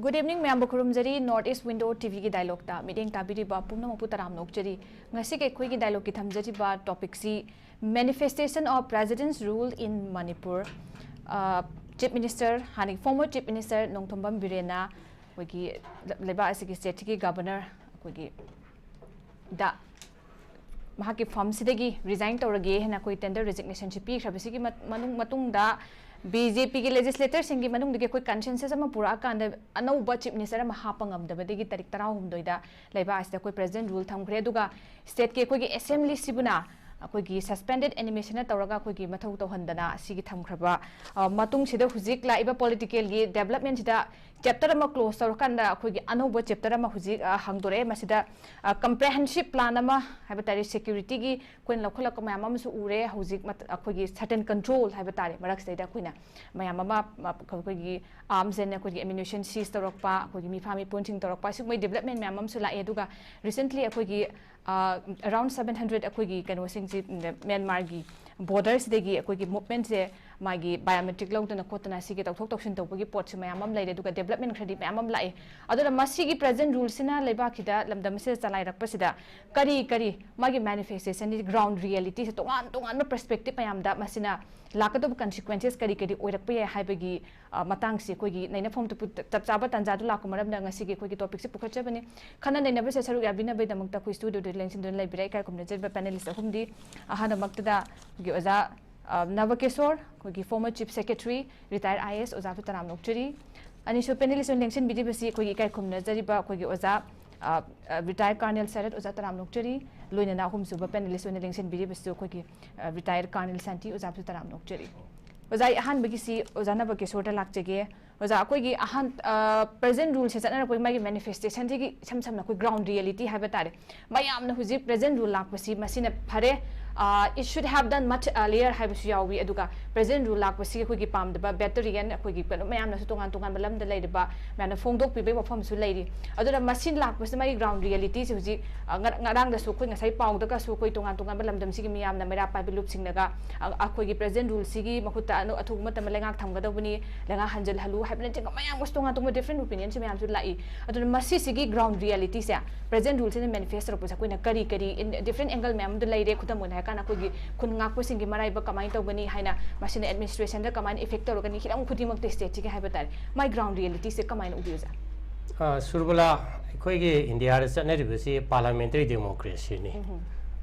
Good evening, Member Kurumjari, Northeast Window TV ki dialogue ta meeting tabiri ba pumna maputaram nokjari ngasi ke khoi ki dialogue ki thamjari ba topic si manifestation of president's rule in Manipur. Chief Minister hani former Chief Minister Nongthombam Birena khoi ki leba asiki state ki governor khoi ki da mahaki farm sidagi resign tawrage hena koi tender resignation chi pi khabisi ki matung da BJP की legislator सिंगी मनुंग दिगे कोई consensus अमा पूरा कांदे अनौबा chief minister अमा हापंगम दबदेगी तारीख 13 दा लेबा आस्ते कोई president rule थमख्रे दुगा state के कोई assembly सिबुना कोई की suspended animation तौरगा कोई की मथौ तौहंदना सिगी थमख्रबा मतुंग सिदा हुजिक लाइबा political की development सिदा chapter अमा close तौरकांदा कोई की अनौबा chapter अमा हुजिक हंगदोरे मसिदा comprehensive plan अमा हाबतारी security की कोई लखला को मयाम अमसु उरे हुजिक मत कोई की certain control हाबतारी मरक सेदा कोइना मयाम अमा कोई की arms and कोई की ammunition seize तौरकपा कोई की मिफामी punching तौरकपा सिग मै development मयाम अमसु लाए दुगा recently कोई की around 700 कोई की कन्वर्सिंग Myanmar की borders देगी कोई की movement से मागी biometric लौटना कोतना सी के तौथोक तौसिन तौबगी पोट से मयाम लाइरे दुगा development खरदी मयाम लाए अदुना मसी की present rules सिना लेबा खिदा लमदम से चलाई रखपसिदा करी मागी manifestation दी ground reality से तोंगान perspective मयाम दा मसिना लाकदब consequences करी ओइरकप याय हाइबगी मतंग से कोई की नैना फॉर्म तब चाबा तंजादु लाको मरम ngasi की कोई की topic से पुखचबनी खना नैना से सरुक याबिना बे दमकता कोई स्टूडियो दे लेंसिन दन लाइब्रेरी का कम्युनिटी panelist अहुमदी अहाना मक्तदा की ओजा 𝐂𝐇𝐈𝐄𝐑𝐄 कोई की former chief secretary retired IAS ओजा तराम नोकचरी अनिसो panelist लेंसिन बिदि बसी कोई की काय कम्युनिटी बा कोई की ओजा retired colonel sarat ओजा तराम नोकचरी लोइना अहुम सुबा panelist लेंसिन बिदि बसी कोई की retired colonel santi ओजा तराम नोकचरी ओजा अहान बगी सी ओजा नब के सोटा लाक्चगे ओजा कोई की अहान present rule से चना कोई मागी manifestation की सम कोई ground reality हाइबा तारे मयामना हुजि present rule लाक्पसी मसिना फरे it should have done much earlier हाइबसु यावी अदुगा present rule लाक्पसी कोई की पामदबा batterian कोई की कनो मयामना सु तोंगान बलमदा लैदबा मैना फोंगदोक पिबे वफम सु लैरि अदुरा मसिन लाक्पसी मागी ground reality से हुजि ngarang da su कोई ngasai पाउदा का सु कोई तोंगान बलमदम सिगी मियामना मेरा पाइबे लुप सिंगनगा कोई की present rule सिगी मखुता अनु अथुग मतम लेंगा थमगदबनी लेंगा हंजल हलु हाइबने चिंग मयाम वस्तु तोंगान different opinion से मयाम सु लाई अदुरा मसि सिगी ground reality से present rule से manifest रपसा कोइना करी in different angle मयाम दु लैरे खुदम मोना काना कोई खुन ngakpo singi marai ba kamai tawgani haina machine administration da kamai effect tawgani hiram khudimak te state ki haiba tare my ground reality se kamai ubiuja Surbala khoi ge India ra chane ribasi parliamentary democracy ni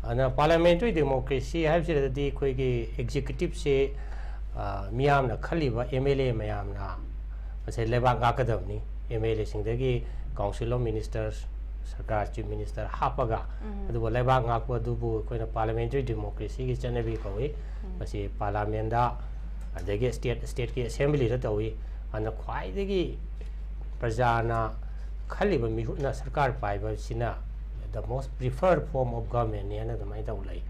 ana parliamentary democracy haibse di khoi ge executive se miyam na khaliba MLA mayam na ase leba ngakadam ni MLA sing da gi council of ministers सरकार chief minister हापगा अदुबो लेबा ngakpo दुबो Koyna parliamentary democracy की चनबी कवि मसी parliament दा अदगे state की assembly रा तवी अन ख्वाइदगी प्रजाना खलिबा मिहुना सरकार पाइबा सिना the most preferred form of government ने ना दमाइ तौलाई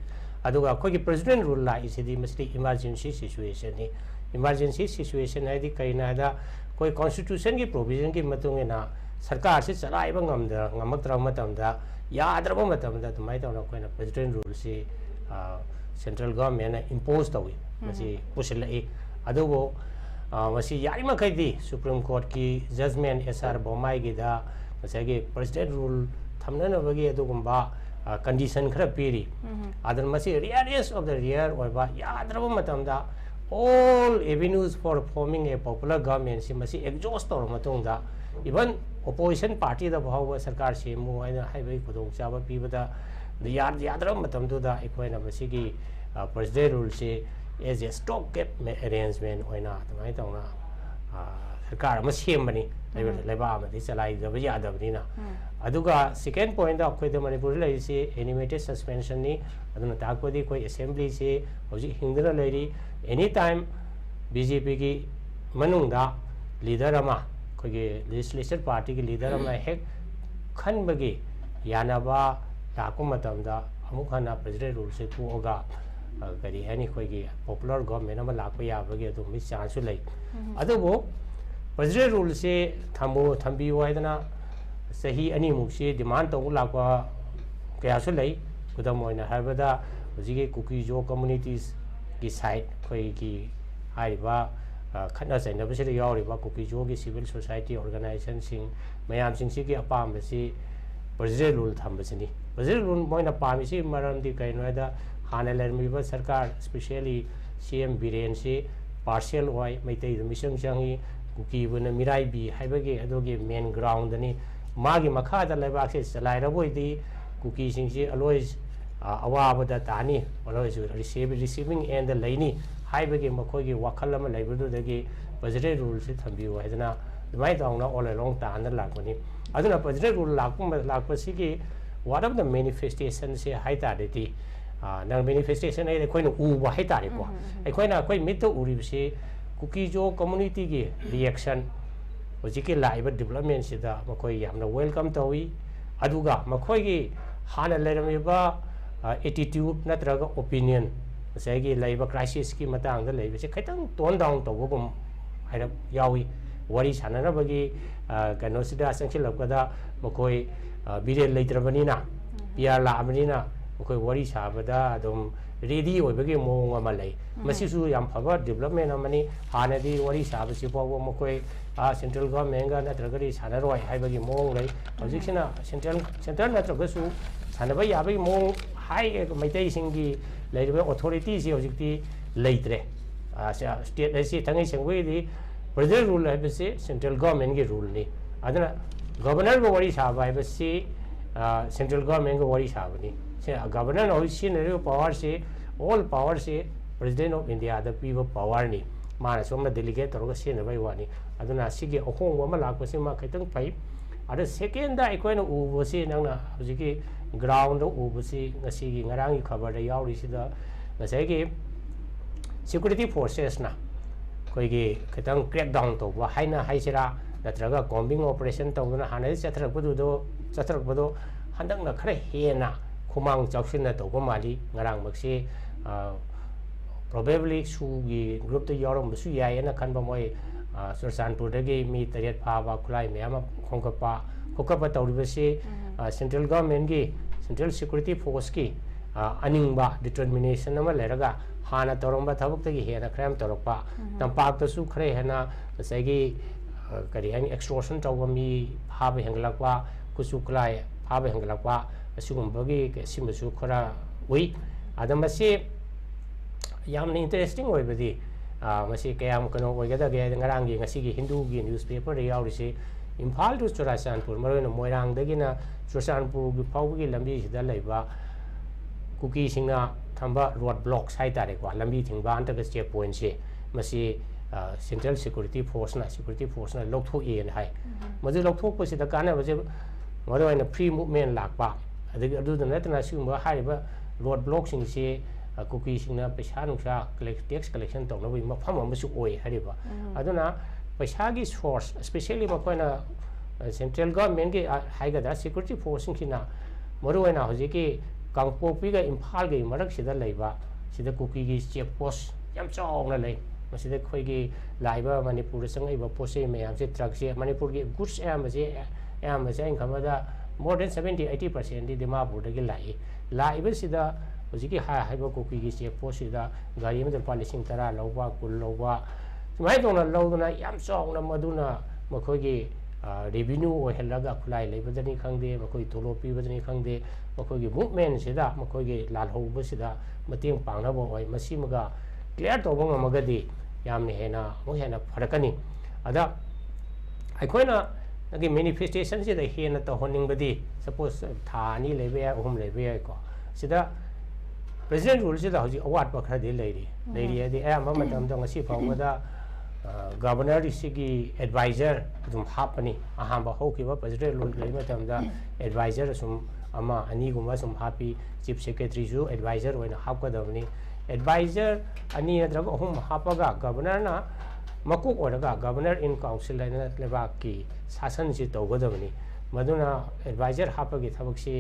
अदुगा कोई प्रेसिडेंट रूल ला इसिदी मसली इमरजेंसी सिचुएशन नि इमरजेंसी सिचुएशन है दी कइना दा कोई कॉन्स्टिट्यूशन की प्रोविजन की मतुंगेना सरकार से चलाइबा ngam matamda yadraba matamda dumai tawna koina president rule se central government na impose tawi masi pusilai adubo masi yarima kaidi supreme court ki judgment SR bomai gi da masagi president rule thamna na bagi adugumba condition khara piri adan masi rarest of the rare oiba yadraba matamda all avenues for forming a popular government si masi exhaust tawra matungda even opposition party da bhawa sarkar se mu aina haibai khudong chaba pibada yadram matam du da ekoina masigi president rule se as a stopgap arrangement oina tamai tawna sarkar ma sembani leba amadi chalai da yadabni na aduga second point da khoi da manipur lai se animated suspension ni aduna takpodi koi assembly se hoji hingdra lairi anytime BJP ki manung da leader ama legislature party की leader अमा हेक खन बगे यानाबा लाको मतमदा अमुक हना president rule से थोगा करी है कोई की popular government अमा लाको याबगे तो मिस चांस लई अदबो president rule से थंबी वाइदना सही अनि मुक से डिमांड तो लाको कयासु लई खुदम ओइना हाबदा होजिगे कुकी जो communities की साइड कोई की हाइबा khana chaina basi yauri ba 𝐂𝐇𝐁𝐄 gi civil society organization sing mayam sing si gi apam basi president rule tham basini president rule moina pami si maram di kai noida hana lermi ba sarkar especially CM biren si partial oi maitai mission changi Kuki ꯕꯨꯅ ꯃꯤꯔꯥꯏꯕꯤ ꯍꯥꯏꯕꯒꯤ ꯑꯗꯨꯒꯤ main ꯒ꯭ꯔꯥꯎꯟꯗꯅꯤ ꯃꯥꯒꯤ ꯃꯈꯥꯗ ꯂꯩꯕꯥꯛꯁꯦ ꯆꯂꯥꯏꯔꯕꯣꯏꯗꯤ ꯀꯨꯀꯤꯁꯤꯡꯁꯤ ꯑꯂꯣꯏ ꯑꯋꯥꯕꯗ ꯇꯥꯅꯤ ꯑꯂꯣꯏꯁꯨ receiving and ꯂꯩꯅꯤ ꯍꯥꯏꯕꯒꯤ ꯃꯈꯣꯏꯒꯤ ꯋꯥꯈꯜ ꯑꯃ ꯂꯩꯕꯗꯨꯗꯒꯤ ꯕꯖꯦꯠ ꯔꯨꯜꯁꯤ ꯊꯝꯕꯤꯌꯨ ꯍꯥꯏꯗꯅ ꯑꯗꯨꯃꯥꯏꯅ ꯇꯧꯅ ꯑꯣꯜ ꯑꯦꯂꯣꯡ ꯇꯥꯅ ꯂꯥꯛꯄꯅꯤ ꯑꯗꯨꯅ ꯕꯖꯦꯠ ꯔꯨꯜ ꯂꯥꯛꯄꯁꯤꯒꯤ ꯋꯥꯟ ꯑꯣꯐ ꯗ ꯃꯦꯅꯤꯐꯦꯁꯇꯦꯁꯟꯁꯦ ꯍꯥꯏꯇꯥꯔꯗꯤ ꯅꯪ ꯃꯦꯅꯤꯐꯦꯁꯇꯦꯁꯟ ꯍꯥꯏꯗꯤ ꯑꯩꯈꯣꯏꯅ ꯎꯕ ꯍꯥꯏꯇꯥꯔꯦꯀꯣ ꯑꯩꯈꯣꯏ ꯃꯤꯠꯇ ꯎꯔꯤꯕꯁꯤ ꯀꯨꯀꯤꯖꯣ ꯀꯝꯃꯨꯅꯤꯇꯤꯒꯤ ꯔꯤꯑꯦꯛꯁꯟ ꯍꯧꯖꯤꯛꯀꯤ ꯂꯥꯛꯏꯕ ꯗꯤꯕꯦꯂꯞꯃꯦꯟꯁꯤꯗ ꯃꯈꯣꯏ ꯌꯥꯝꯅ ꯋꯦꯜꯀꯝ ꯇꯧꯏ ꯑꯗꯨꯒ ꯃꯈꯣꯏꯒꯤ ꯍꯥꯟꯅ ꯂꯩꯔꯝꯃꯤꯕ ꯑꯦꯇꯤꯇ꯭ꯌꯨꯗ ꯅꯠꯇ꯭ꯔꯒ ꯑꯣꯄꯤꯅꯤꯌꯟ ꯉꯁꯥꯏꯒꯤ ꯂꯩꯕ ꯀ꯭ꯔꯥꯏꯁꯤꯁꯀꯤ ꯃꯇꯥꯡꯗ ꯂꯩꯕꯁꯦ ꯈꯤꯇꯪ ꯇꯣꯟ ꯗꯥꯎꯟ ꯇꯧꯕꯒꯨꯝ ꯍꯥꯏꯔꯞ ꯌꯥꯎꯏ ꯋꯥꯔꯤ ꯁꯥꯟꯅꯅꯕꯒꯤ ꯀꯩꯅꯣꯁꯤꯗ ꯆꯪꯁꯤꯜꯂꯛꯄꯗ ꯃꯈꯣꯏ ꯕꯤꯔꯦꯟ ꯂꯩꯇ꯭ꯔꯕꯅꯤꯅ ꯄꯤꯌꯥꯔ ꯂꯥꯛꯑꯕꯅꯤꯅ ꯃꯈꯣꯏ ꯋꯥꯔꯤ ꯁꯥꯕꯗ ꯑꯗꯨꯝ ꯔꯦꯗꯤ ꯑꯣꯏꯕꯒꯤ ꯃꯑꯣꯡ ꯑꯃ ꯂꯩ ꯃꯁꯤꯁꯨ ꯌꯥꯝ ꯐꯕ ꯗꯤꯕꯦꯂꯞꯃꯦꯟ ꯑꯃꯅꯤ ꯍꯥꯟꯅꯗꯤ ꯋꯥꯔꯤ ꯁꯥꯕꯁꯤ ꯐꯥꯎꯕ ꯃꯈꯣꯏ ꯁꯦꯟꯇ꯭ꯔꯦꯜ ꯒꯚꯔꯟꯃꯦꯟꯒ ꯅꯠꯇ꯭ꯔꯒꯗꯤ ꯁꯥꯟꯅꯔꯣꯏ ꯍꯥꯏꯕꯒꯤ ꯃꯑꯣꯡ ꯂꯩ ꯍꯧꯖꯤꯛꯁꯤꯅ ꯁꯦꯟꯇ꯭ꯔꯦꯜ ꯅꯠꯇ꯭ꯔꯒꯁꯨ ꯁꯥꯟꯅꯕ ꯌꯥꯕꯒꯤ ꯃꯑꯣꯡ ꯃꯩꯇꯩꯁꯤꯡꯒꯤ ꯂꯩꯔꯤꯕ ꯑꯣꯊꯣꯔꯤꯇꯤꯁꯤ ꯍꯧꯖꯤꯛꯇꯤ ꯂꯩꯇ꯭ꯔꯦ ꯁ꯭ꯇꯦꯠ ꯑꯁꯤ ꯊꯥꯡꯉꯩ ꯁꯦꯡꯕꯒꯤꯗꯤ ꯄ꯭ꯔꯖꯦꯟ ꯔꯨꯜ ꯍꯥꯏꯕꯁꯤ ꯁꯦꯟꯇ꯭ꯔꯦꯜ ꯒꯚꯔꯟꯃꯦꯟꯒꯤ ꯔꯨꯜꯅꯤ ꯑꯗꯨꯅ ꯒꯚꯔꯅꯔꯒ ꯋꯥꯔꯤ ꯁꯥꯕ ꯍꯥꯏꯕꯁꯤ ꯁꯦꯟꯇ꯭ꯔꯦल गवर्नमेंट को वरी साबनी गवर्नर हो सिनरियो पावर से ऑल पावर से प्रेसिडेंट ऑफ इंडिया द पीबो पावर नि माना सोमना डेलीगेट तौर सिनबाई वानी अदुना सिगे अहोंग अमा लाकपसि मा खैतंग फै अद सेकेंड दा अखोइना उबसि नंगना हुजिकी ग्राउंड उबसि ngasiगी ngarang खबर दा यावरि सिदा ngसाइगी सिक्युरिटी फोर्सेस ना कोइगी खैतंग क्रैक डाउन तौबा हाइना हाइसिरा नत्रगा कॉम्बिंग ऑपरेशन तौदना हाने चथरकबदो हंदकना खरे हेना खुमांग चाउसिना तौबा माली ngarang Maksi probably Swiggy group तो यारम बसु यायना खनबा मोय सुरसानपुर दगी मी तरेट फाबा खुलाई मैम खोकपा तौरिबसे सेंट्रल गवर्नमेंट की सेंट्रल सिक्योरिटी फोर्स की अनिंगबा डिटरमिनेशन अमा लेरगा हाना तौरंबा थबक्तगी हेना क्राइम तौरपा तंपाक्तसु खरे हेना सैगी करी हानि एक्सटॉर्शन तौबा मी फाबा हेंगलकवा कुसु खुलाई फाबा हेंगलकवा असुगुंबगी सिमसु खरा उई आदमसे यामने इंटरेस्टिंग होइबदी मसी कयाम कनो ओइगदगे ngarang gi ngasi gi hindu gi newspaper रे यावरिसे इम्फाल टू चुराचानपुर मरोन मोइरांग दगिना चुराचानपुर gi फावगी लंबी सिदा लैबा कुकी सिंगा थंबा रोड ब्लॉक्स हाइ तारे को लंबी थिंबा अंतग चेक पॉइंट से मसी सेंट्रल सिक्योरिटी फोर्स ना लोकथो एन हाइ मजे लोकथो पसिदा काना बजे मरोइन फ्री मूवमेंट लाकपा अदि अदुद नतना सिगुंबा हाइबा रोड ब्लॉक सिंग से कुकी सिंगना पैसा नुसा टैक्स कलेक्शन तौनबी मफम अमसु ओय हरिबा अदुना पैसा की सोर्स स्पेशली मखोइना सेंट्रल गवर्नमेंट की हाइगदा सिक्योरिटी फोर्स सिंगना मरुइना हजिकी कांगपोपी का इम्फाल के मरक सिदा लैबा सिदा कुकी की चेक पोस्ट याम चावना लै मसिदा खोइगी लाइबा मणिपुर संगैबा पोसे मयाम से ट्रक से मणिपुर की गुड्स एम से इंखमदा मोर देन 70-80% दी दिमापुर दगी लाइबा सिदा हजिकी हाइबा कुकी की चेक पोस्ट सिदा गाड़ी में लुपा 10,000 लौबा कुल लौबा सुमाइ तौना लौदना याम चावना मदुना मखोइगी रेवेन्यू ओहलगा खुलाई लेबदनी खंगदे मखोइ तोलो पीबदनी खंगदे मखोइगी मूवमेंट सिदा मखोइगी लालहौब सिदा मतेंग पांगनबो ओय मसीमगा क्लियर तौबो ngमगदी यामने हेना फरकनी अदा अखोइना नगी मैनिफेस्टेशन सिदा हेना तहोनिंगबदी सपोज थानी लेबे अहुम लेबे को सिदा प्रेसिडेंट रूल सिदा हजि अवार्ड पखरदे लेरी अदि अयाम मतम दंग सि फावदा गवर्नर की एडवाइजर हापनी अहम होकिबा प्रेसिडेंट रूल लेमतमदा एडवाइजर सुम अमा अनीगुमा सुम हापी चीफ सेक्रेटरी जो एडवाइजर होइना हापकदबनी एडवाइजर अनी नत्रग अहुम हापगा गवर्नर ना मकुक ओरगा गवर्नर इन काउंसिल लेबा की शासन से तौगदबनी मदुना एडवाइजर हापगी थबक से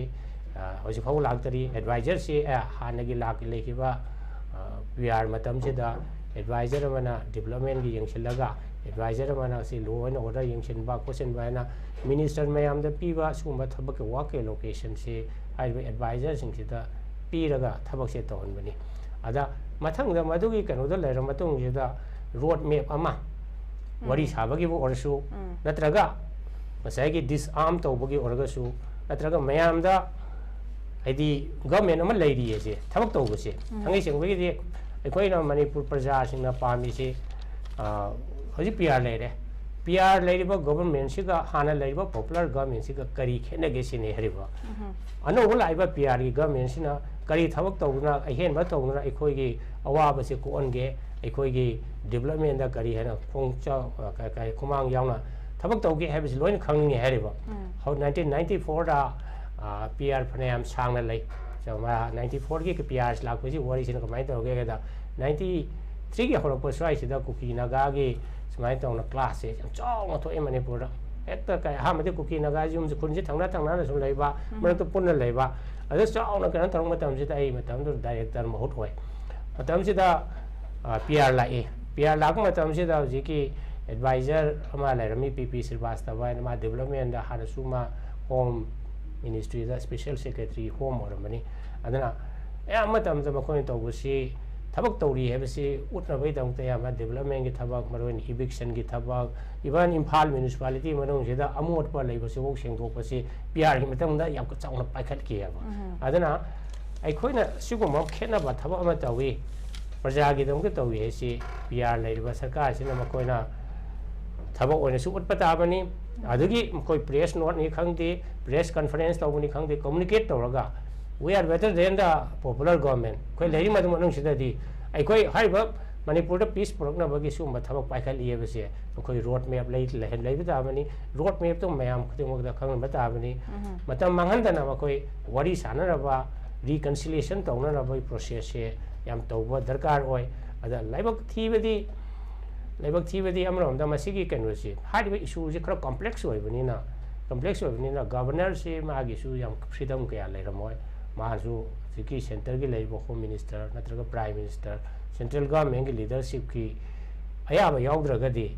हजि फाउ लागतरी एडवाइजर से हानगी लाक लेखिबा पीआर मतम सेदा एडवाइजर मना डेवलपमेंट की यंगसिलगा एडवाइजर मना से लो एंड ऑर्डर यंगसिनबा क्वेश्चन ना मिनिस्टर मैम द पीबा सुगुंबा थबक वर्क लोकेशन से हाइबा एडवाइजर सिंगसिदा पीरगा थबक से तौहनबनी अदा मथंगदा मदुगी कनोदा लेर मतुंग सिदा road map ama wari sabagi bu orsu natraga masai disarm tawbagi orgasu natraga mayam da haidi government ama leiri ase thabak tawbase thangai sengbagi di aikoina manipur praja singna pami se hoji PR leire PR leiriba government siga hana leiriba popular government siga kari khenage sine hariba ano wala iba PR gi government sina kari thabak tawna ahen ba tawna aikoi gi awaba se ko onge aikoi gi development da kari hana khongcha kai khumang yauna thabak tawge habis loin khangni hariba how 1994 da PR phanayam sangna lei chama 94 gi PR la ko ji wari sina kamai tawge ga 93 gi horok swai sida kuki naga gi smai tawna class se chong tho manipur da ekta kai ha mate kuki naga jum kun ji thangna thangna su leiba mar to punna leiba ada chong na kan thong matam ji dai matam do director mahut hoi matam ji da PR la ko matam ji da ji ki advisor ama lairami PP Srivastava ma development da hana suma home ministry da special secretary home or mani adana ya matam da makoi to busi thabak tawri hebasi utna bai dang te ama development gi thabak maroin eviction gi thabak even Imphal municipality manong jeda amot pa leibasi wok sengdok pasi PR gi matam da yam ka chawna paikhat ki aba adana aikoina sigum khena ba thabak ama tawi praja gi dong ke tawi hesi PR leiba sarkar sina makoina thabak oina su utpa ta bani adagi koi press note ni khangde press conference tawni khangde communicate tawraga we are better than the popular government koi leiri madum anung sidadi ai koi haiba manipur da peace progna bagi sumba thabak paikal iebase koi road map lei lei bita bani road map to mayam khuding da khang bata bani matam manghan da na koi wari sana raba reconciliation tawna raba process se yam tawba darkar oi ada laibak thibadi amrom da masigi kenrosi haiba issue je khara complex oi bani na governor se magi su yam freedom kya leiramoi mazu siki center gi leibo home minister natraga prime minister central government gi leadership ki ayaba yaudra di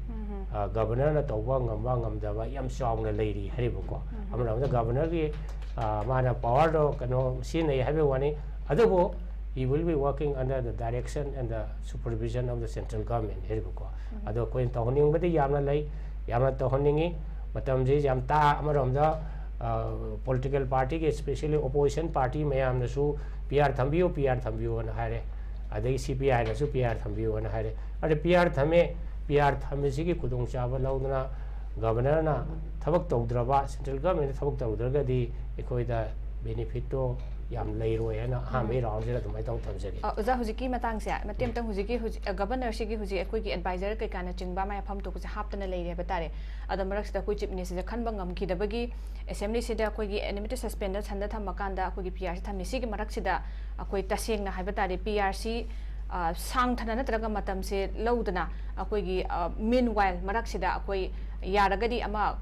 governor na tawba ngamba ngamdaba yam chawna leiri haribo ko amra da governor gi mana power do kano sinai habe wani adubo he will be working under the direction and the supervision of the central government haribo ko ado ko tawning badi yamna lei yamna tawningi matam je yam ta amarom da political party ke especially opposition party mayam nasu PR thambiyo na hare adai CPI nasu PR thambiyo na hare ade PR thame sigi kudong chaba laudna governor na thabak tawdraba central government thabak tawdraga di ekoida benefit to yam leiroi ana hame round jera tumai taw thamjagi oza hujiki matang se matem tang hujiki governor sigi huji ekoi gi advisor kai kana chingba mai pham to ku haptana leire batare adamarak sida koi chief minister khanba ngam ki dabagi assembly sida koi gi enmity suspender thanda thamakanda koi gi PRC thamni sigi marak sida koi taseng na haibatare PRC sang thana natraga matam se laudana koi gi meanwhile marak sida koi yaragadi ama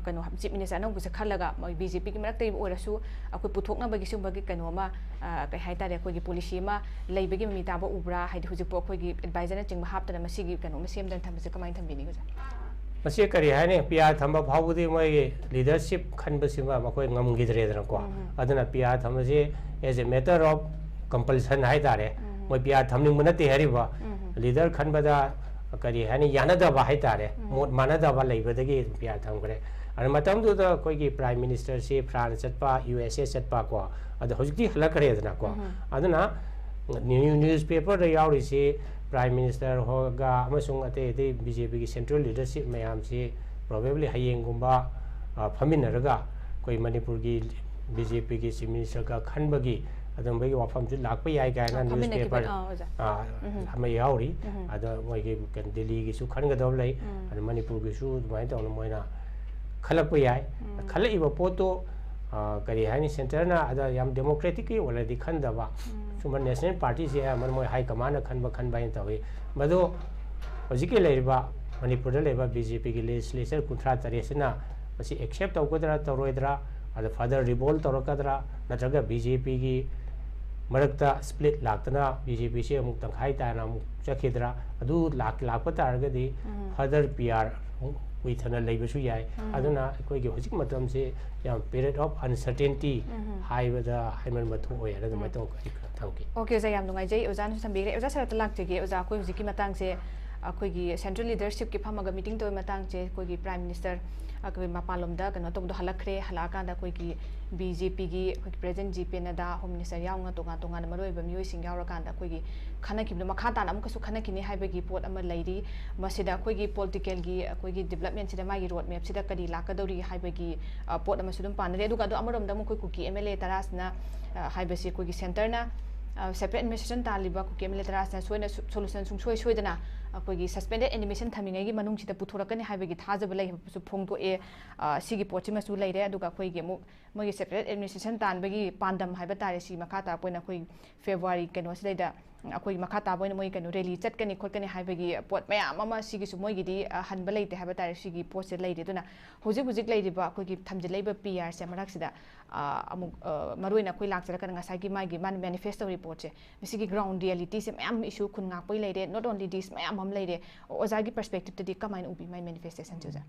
kano chief minister nong busa khalaga BJP ki marak tai orasu akoi puthokna bagi sumbagi kano ma kai haitare koi gi policy ma leibagi mita ba ubra haidi hujik po koi gi advisor na chingba haptana masigi kano masem dan thamse kamai thambini guja masi kari haine PR thamba phawudi moi leadership khanbasima makoi ngamgidre dran ko aduna PR thamase as a matter of compulsion haitare moi PR thamning manate hariba leader khanbada kari haine yanada ba haitare mod manada ba leibadagi PR thamgre and matam du da koi gi prime minister se France chatpa USA chatpa ko adu hojikti halakare dana ko aduna newspaper da yauri se prime minister hoga amasung ate BJP ki central leadership mayam se probably hayeng gumba phaminaraga koi manipur gi BJP ki chief minister ka khanbagi adam bai wafam ju lakpa yai ga na newspaper hama yauri ada moi gi kan Delhi gi su khanga dob lai and manipur gi su mai taw moina khalakpa yai khalai ba poto kari hani center na ada yam democratic ki wala di khanda ba suma national party se amar moi high command khanba in tawi mado hojiki leiba manipur leiba BJP ki legislature kunthra taresina masi accept tawkodra tawroidra ada further revolt tawrakadra natraga BJP gi marakta split laktana BJP se amuk tangkhai ta na amuk chakhidra adu lakpa targadi further PR withana leibasu yai aduna koi gi hojik matam se yam period of uncertainty haibada haiman mathu oi ada mai to thank you okay za yam nungai jai ozan sambigre oza sa talak jege oza koi hojiki matang se अखोगी central leadership की फमग meeting तो मतंग चे अखोगी prime minister अखोगी मपालोमदा कनो तो हलखरे हलाकांदा अखोगी BJP की अखोगी present GP नदा home minister याउंगा तोगा तोगा मरोइब मियोइ सिंग याउरकांदा अखोगी खनकिबनो मखा ताना अमुकसु खनकिनि हाइबगी पोट अमा लैरी मसिदा अखोगी पॉलिटिकल की अखोगी डेवलपमेंट सिदा मागी रोड मैप सिदा कदी लाकदौरी हाइबगी पोट अमा सुदुम पानरे दुगा दो अमरोमदा मुखोई कुकी एमएलए तरासना हाइबसी अखोगी सेंटरना सेपरेट एडमिनिस्ट्रेशन तालिबा कुकी एमएलए तरासना सोइना सोल्यूशन सुंसोइ सोइदना अखोगी सस्पेंडेड एनिमेशन थमिंगगी मनुंगसिदा पुथोरकने हाइबगी थाजब लै सु फोंगतो ए सिगी पोचिमा सु लैरे अदुगा अखोगी मु मगी सेपरेट एडमिनिस्ट्रेशन तानबगी पांडम हाइबा तारे सि मखा ता पोइना अखोई फेब्रुवारी कनो सिदैदा अखोई मखा ता पोइना मोइ कनो रैली चटकनी खोटकनी हाइबगी पोट मयाम अमा सिगी सु मोइगिदी हनबा लैते हाइबा तारे सिगी पोट से लैरे दुना हुजिक हुजिक लैरिबा अखोगी थमजिलैबा पीआर से मरकसिदा अमु मरुइना अखोई लाक्चरकन ngasai मागी मान मैनिफेस्टो रिपोर्ट से मिसिगी ग्राउंड रियलिटी से मयाम इशू खुनगा पोइ लैरे नॉट ओनली दिस मयाम हम लैरे ओजागी पर्सपेक्टिव तदी कमाइन उबी माइ मैनिफेस्टेशन जुजा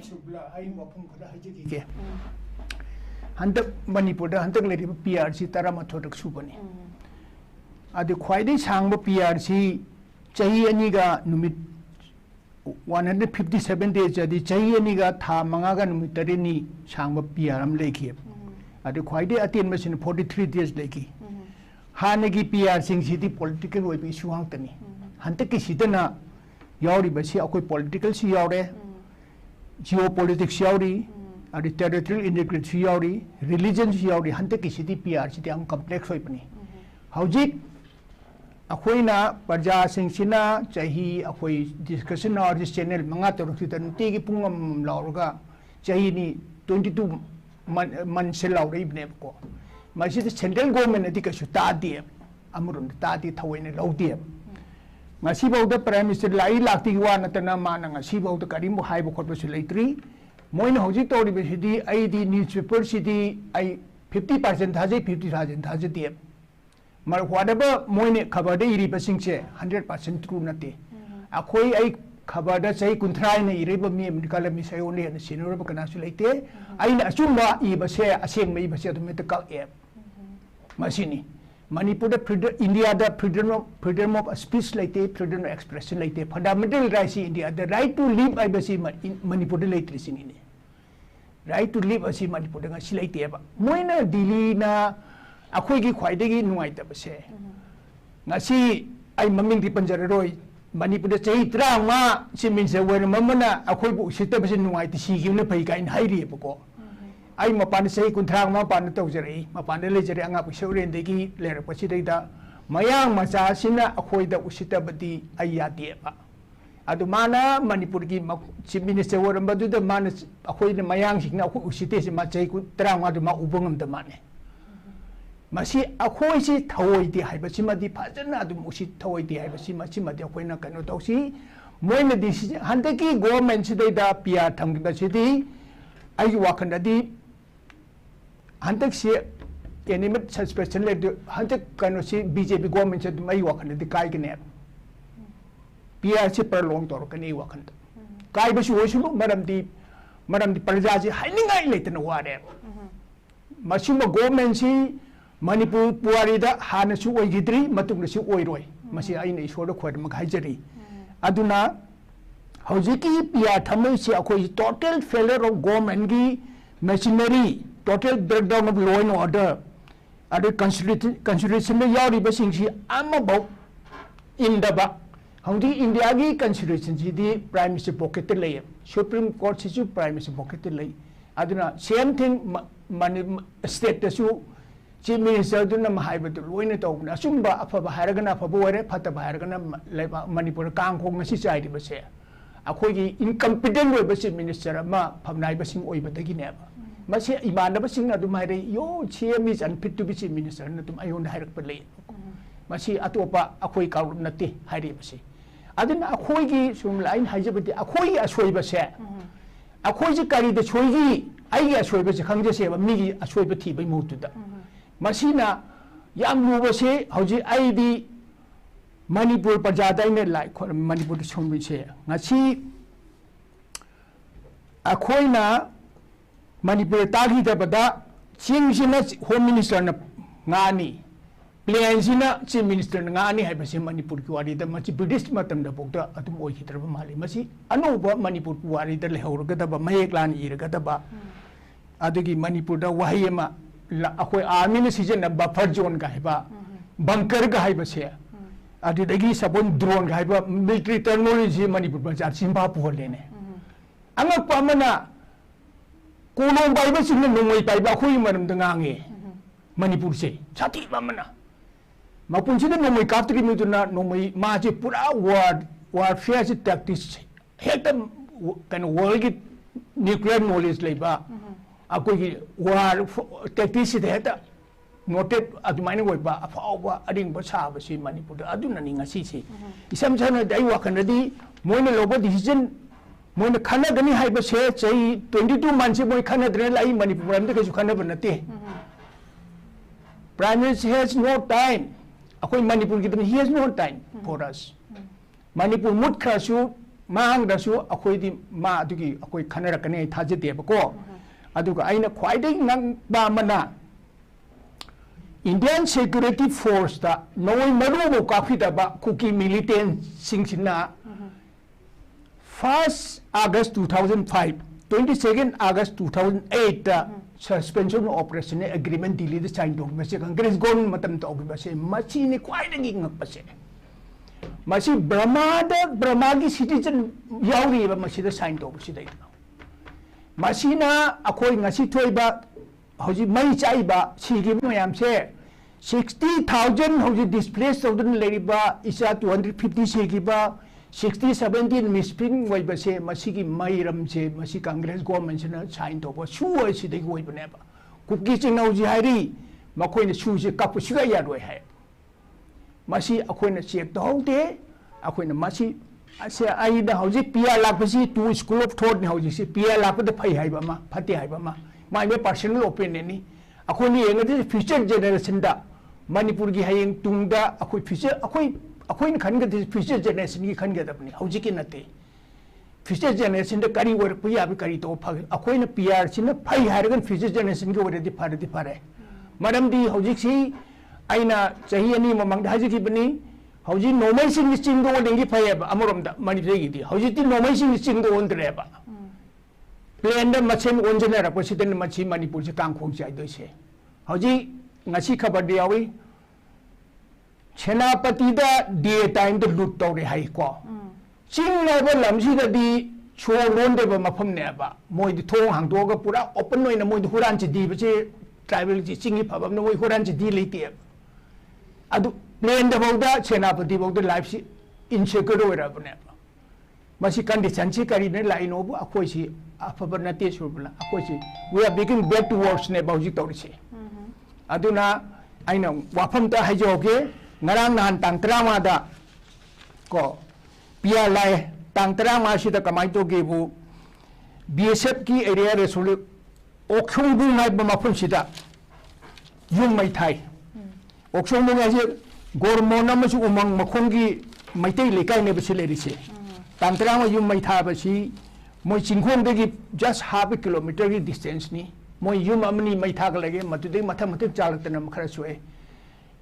सुबला आई वफम खदा हाइजे के हंतक मणिपुर दा हंतक लेरि पीआरसी तारा मथोटक सुबनी आदि ख्वाइदे सांगब पीआरसी चाही अनिगा नुमित 157 days आदि चाही अनिगा था मंगागा नुमित तरेनी सांगब पीआर हम लेखि आदि ख्वाइदे अतेन मसिन 43 days लेखि हानेगी पीआर सिंग सिटी पॉलिटिकल ओइबि इशू हांतनी हंतक की सिदना यावरी बसी अकोई पॉलिटिकल सी यावरे जियोपॉलिटिक्स यावरी आदि टेरिटोरियल इंटीग्रिटी यावरी रिलीजन यावरी हंतक की सिटी पीआर सिटी हम कॉम्प्लेक्स होइबनी हौजिक अखोइना प्रजा सिंगसिना चाही अखोई डिस्कशन और दिस चैनल मंगा तरुखि तनुति की पुंगम लाउरगा चाही नि 22 मन से लाउरइबने को मसिद सेंट्रल गवर्नमेंट अदि कसु तादि अमरुन तादि थवैने लौदि ngasi bauda prime minister lai lakti wa natana mana ngasi bauda karim haibo khotba su leitri moina hoji tori be sidi ai di newspaper sidi ai 50% thaje 50,000 thaje die mar whatever moine khabar de iri basing che 100% true nate akhoi ai khabar da chai kuntrai ne iri ba mi kala mi sai only na senior ba kana su leite ai na chumba I ba se aseng mai ba se to me ta ka e masini Manipur India the freedom of speech like freedom of expression like fundamental rights in India the right to live I basi Manipur like in right to live as Manipur ngasi like ba moina Delhi na akhoi gi khwaidagi nuai ta base ngasi ai maming di panjararoi Manipur chai trama simin se wer mamana akhoi bu sita base nuai ti si gi na pai kain hairi ba ko ai mapan sei kuntrang mapan tawjari mapan le jari anga pusoren degi ler pasida da mayang macha sina akhoi da usita badi ayati ba adu mana Manipur gi chief minister woram badu da mana akhoi da mayang singna akhoi usite se ma chai kuntrang ma da ma ubangam da mane masi akhoi si thawoi di haiba sima di phajana adu musi thawoi di haiba sima sima di akhoi na kanu tawsi moina di handaki government sidai da pia thamgi ba sidi ai wakhanda di हंतक से animate suspension ले हंतक कनो से BJP government से मई वखन दि काय कने PR से पर लोंग तोर कने वखन काय बसु होसु मरम दि प्रजा जे हाइनिंगाई लेतन वारे मसिम गवर्नमेंट से मणिपुर पुवारी दा हान सु ओइगिद्री मतुंग सु ओइरोय मसि आइन इसोर खोद मग हाइजरी अदुना हौजिकी पीआर थमै से अखोइ टोटल फेलियर ऑफ गवर्नमेंट की machinery total breakdown of law and order other consideration the yari basing si amabo in the ba howdi India gi consideration si di prime minister pocket lay supreme court si prime minister pocket lay aduna same thing state su chief minister duna mahai badu loina tawna sumba afaba haragana afaba wore fataba haragana laiba Manipur kang khong ngasi chai di base अखोगी incompetent ओइबसी minister अमा फमनाइ busing ओइबदगी नेबा मसे इमानबसिंग अदुम हाइरे यो छेमी unfit to BC minister न तुम ion हाइरक पले मसी अतोपा अखोई काउम नते हाइरे बसी अदना अखोगी सुम लाइन हाइजबति अखोई असोइबसे अखोई जे कारी द छोइगी आइगी असोइबसे खंगजेसे मिगी असोइब थिबै मोतुदा मसीना याम लुबसे हौजी आइदी Manipur प्रजादा ने लाइक Manipur सोमबि से ngasi अखोइना Manipur तागी दबदा चिंगसिना होम मिनिस्टर न ngaनी प्लेन सिना chief minister ngaani haibase manipur ki wari da machi british matam da bokda atum oi hitraba mali masi anuba manipur ki wari da lehorga da ba mayek lan irga da ba adugi manipur da wahi ma akoi army ne season na buffer zone ga haiba bunker ga haibase adudagi sabon drone ga haiba military technology manipur ba jar simba pole ne angak pamana kolong bai ba sin nongoi bai ba khoi manam da ngange manipur se chati pamana Mapunchina no may capture me to not no may maji put out war fears tactics. Hekta can world nuclear knowledge labor. A quick war tactics heta noted at mine way ba a power adding basa was in Manipur. Adunaning a city. Some time they walk under the Mona Lobo decision. Mona Canada Hyper say 22 months ago Canada like Manipur because you can never not. Prime Minister has no time. Akoi Manipur kita he has no time for us. Manipur mut krasu mang dasu akoi di ma adugi akoi khanara kane thaje de bako aduga aina khwaidai nang ba mana Indian security force da noi maru bo kafi da ba kuki militant singsina 1st August 2005 22nd August 2008 da suspension operation agreement delay the sign dog mase congress gon matam to base machi ni kwai dang ngak pase machi brahma gi citizen yauri ba machi da sign dog si dai machi na akoi ngasi thoiba hoji mai chai ba sigi mayam se 60,000 hoji displaced southern leriba isa 250 sigi ba 60-17 misping way ba se masigi mairam se masi congress government na sign to ba su oi si de way ba ne ba kuki chinau ji hari makoi ne su se kap su ga ya roi hai masi akoi na check to hote akoi na masi ase ai da hoji pia lak ba si to school of thought ne hoji si pia lak da phai hai ba ma phati hai ba ma my personal opinion ni akoi ni eng de future generation da manipur gi hayeng tung da akoi future akoi ni khan ga future generation gi khan ga da ni hoji ki nate future generation da kari wor puya bi kari to phag akoi na pr sin phai har gan future generation gi wor di phare madam di hoji si aina chahi ani mamang da haji ki bani hoji nomai sin ni ching do dengi phai ba amorom da mani gi di hoji ti nomai sin ni ching do on dre ba plan da machen on jena ra president machi manipur se kang khong chai do se hoji ngasi khabar di awi Senapati da day time to loot tau hai ko ching na ba lamsi da di cho lon de ba mafam ne ba moi di thong hang do ga pura open noi na moi di huran chi di ba che tribal ji chingi phabam na moi huran chi di leite adu plan da bauda Senapati bauda life si insecure oi ra ba ne ba masi condition chi kari ne lai no bu akoi si afabar na te Surbala akoi si we are beginning back to works ne ba ji tau ri se aduna aina wafam ta hai jo ke ngarang nan tang trama da ko pia lai tang trama si da kamai to ge bu BSF ki area resolu okshong bu ngai ba mapun si da yum mai thai okshong bu ngai je gormo na ma su umang makhong gi mai tai le kai ne ba si le ri se tang trama yum mai tha ba si moi chingkhom de gi just half a kilometer gi distance ni moi yum amni mai tha ga lage matu de matha matha chal ta na khara suai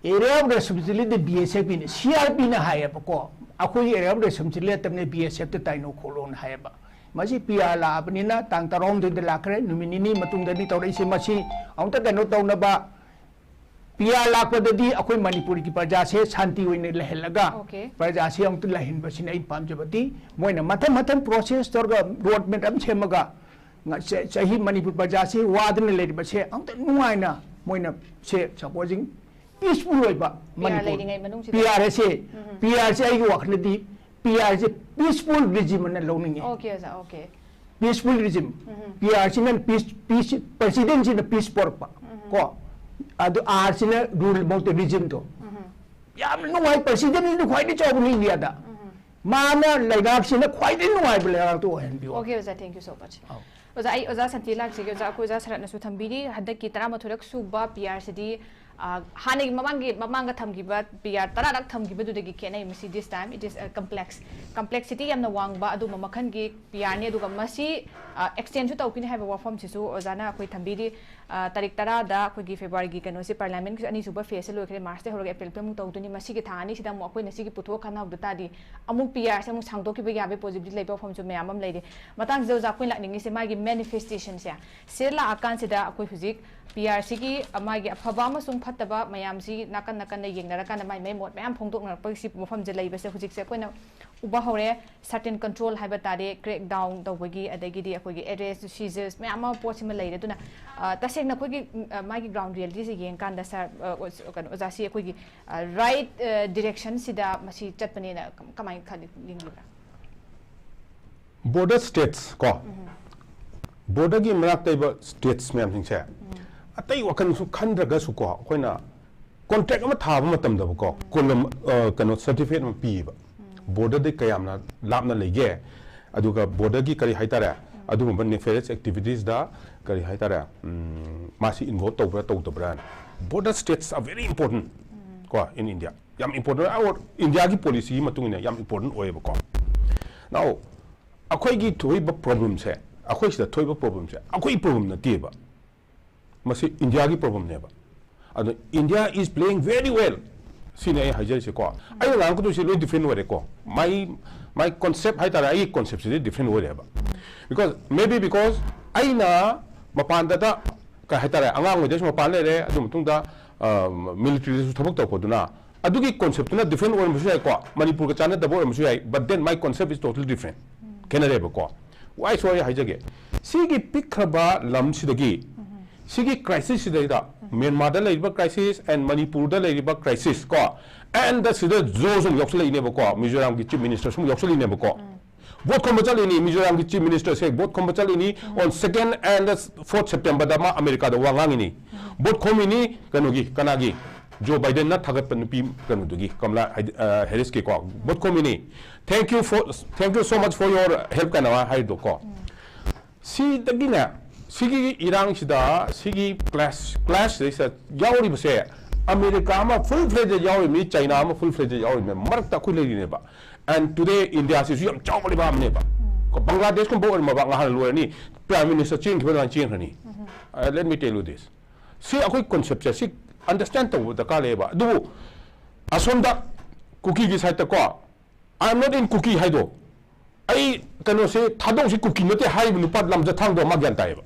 area of responsibility BSF in CRP na haya pa ko ako area of responsibility tamne BSF te taino kolon haya ba masi pia la apni na tang tarong de la kre numinini matung dani tawrai se masi aung ta kano taw na ba pia la pa de di akoi manipur ki praja se shanti hoine lehelaga praja se aung tu lahin ba sin ai pam jabati moina matham process tor ga road map am chemaga chahi manipur praja se wadne le ba se aung ta nuai na moina se supposing peaceful way ba manipur PR se ai wak na di PR se peaceful regime na lo ninge okay peaceful regime PR se na peace president se na peace por pa ko adu R se na rule about the regime to yam no wai president ni khwai ni chob ni india da mana laigak se na khwai ni no wai bla to hen bi okay thank you so much oza santi lak se oza ko oza sarat na su thambiri hadak ki tara mathurak suba PR se di हाने ममांग थमगिबा PR तरारक थमगिबदुदगी खेनै Masih this time it is a complexity yamna wangba adu mamakhan gi PR ne aduga masi extend su tawkini haiba wafam sisu ozana akoi thambidi tarik tara da akoi gi February gi kano si parliament ki ani suba phase lo khre March te horga April pe mu tawduni masi gi thani sida mu akoi nasi gi putho khana du ta di amuk PR se mu sangdo ki ba yabe positive lei ba fam su mayam am lei de matang zo za koi lakningi se magi manifestation se la akan sida akoi huzik PRC ki amagi afaba ma sung phattaba mayam si nakan nakan na yengnara kan mai mai mot mayam phongdok na pa si mofam je leiba se hujik se koina uba hore certain control haiba tare crack down tawgi adagi di akoi gi arrest seizures mayam ma possible leire duna tasek na koi gi magi ground reality se yeng kan da sar kan oja si akoi gi right direction sida masi chatpani na kamai khali linglibra border states ko border gi marak taiba states mayam sing se atai wakan su khandraga su ko koina contract ama thaba matam da ko kolom kano certificate ma pi ba border de kayamna lapna lege aduga border gi kari haitara adu ban nefarious activities da kari haitara masi involve to bra border states are very important ko in India yam important our India gi policy matung ne yam important oye ba ko now akhoi gi thoi ba problem se akhoi sida thoi ba problem se akhoi problem na ti ba masi India ki problem neba ado India is playing very well sine ai hajar se ko ai lang ko se lo different way ko my concept hai tara ai concept se different way ba because ai na mapan da ka hai tara angang we de mapan le re adu mutung da military su thabak to ko duna adu ki concept na different way musu ai ko Manipur ka chana da bo musu ai but then my concept is totally different kenare ba ko why so ai hajage si ki pikhaba lam sidagi Sigi crisis da Myanmar da leiba crisis and Manipur da leiba crisis ko and the sida zozum yoksle ne ko Mizoram ki chief minister sum yoksle ne ko vote kombachali ni Mizoram ki chief minister say vote kombachali ni on 2nd and 4th September da ma America da wangang ni vote komini kanogi kanagi Joe Biden na thagat pan pi kanu dugi Kamala Harris ke ko vote komini thank you so much for your help kana hai do ko si dagina Sigi irang sida sigi clash this yauri base America ma full fledged yauri mi China ma full fledged yauri me marak ta khule ne ba and today India is yam chawli ba ne ba ko Bangladesh ko bo ma ba ngahal lo ni prime minister chin khban chin ni let me tell you this see akoi concept si understand to the ka le ba du asonda cookie gi site ko I am not in cookie haido ai kano se thadong si cookie note hai nu pat lam ja thang do ma gyan tai ba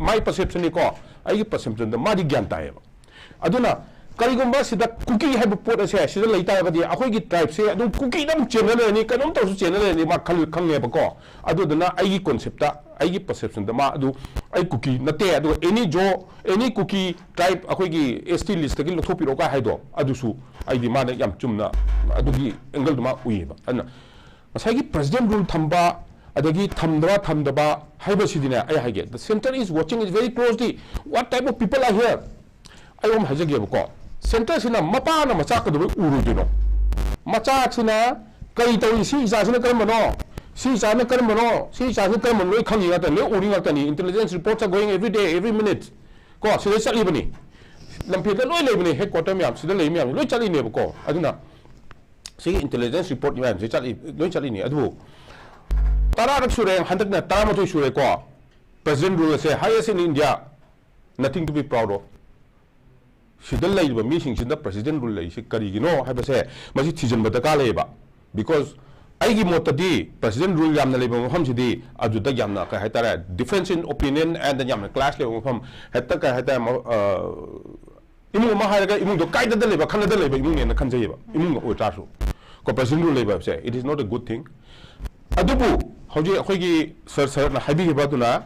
my perception ni ko ai perception da mari gyan tae aduna karigumba sida cookie have pot ase sida leita ba di akoi gi tribe se adu cookie dam channel ni kanom to su channel ni ma khal khang ne ba ko aduna ai gi concept ta ai gi perception da ma adu ai cookie na te adu any cookie tribe akoi gi ST list gi lothopi ro ka haido adu su ai di ma na yam chumna adu gi angle da ma uye ba ana masai gi president rule thamba adagi thamdaba haiba sidina ai hage the center is watching it very closely what type of people are here I am hajage ko center sina mapa na macha ka do uru dino macha sina kai to si ja sina kar mano si ja na kar mano khangi ga ta le uri ga ta ni intelligence reports are going every day every minute ko sida sali bani lampi da loi le bani headquarter mi am sida le mi am loi chali ne ko aduna si intelligence report mi am loi chali ni adu Tara sure handak na tara mato sure ko president rule say highest in India nothing to be proud of sidal lai ba mi sing sin da president rule lai se kari gi no ha ba se masi thijan ba ta ka le ba because ai gi mot di president rule yam na le ba ham si di aju da yam na ka ha tara difference in opinion and the yam na class le ham hatta ka hatta imu ma ha ga imu do kai da le ba khan da le ba imu ne na khan jai ba imu o ta su ko president rule lai ba se it is not a good thing adubu hoji akhoi sir na habi ba tuna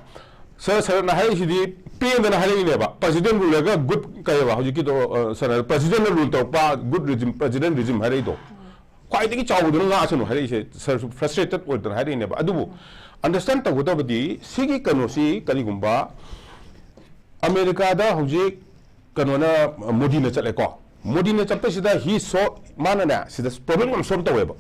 sir na hai sidi pe na hai ne ba president rule ga good kai ba hoji ki do sir president rule to pa good regime president regime hai do kwai de ki chaw do nga asunu hai se sir frustrated or hai ne ba adubu understand ta go di sigi kano si kali gumba America da hoji kano na Modi na chale ko Modi na chapta sida he so mana na sida problem am solve to ba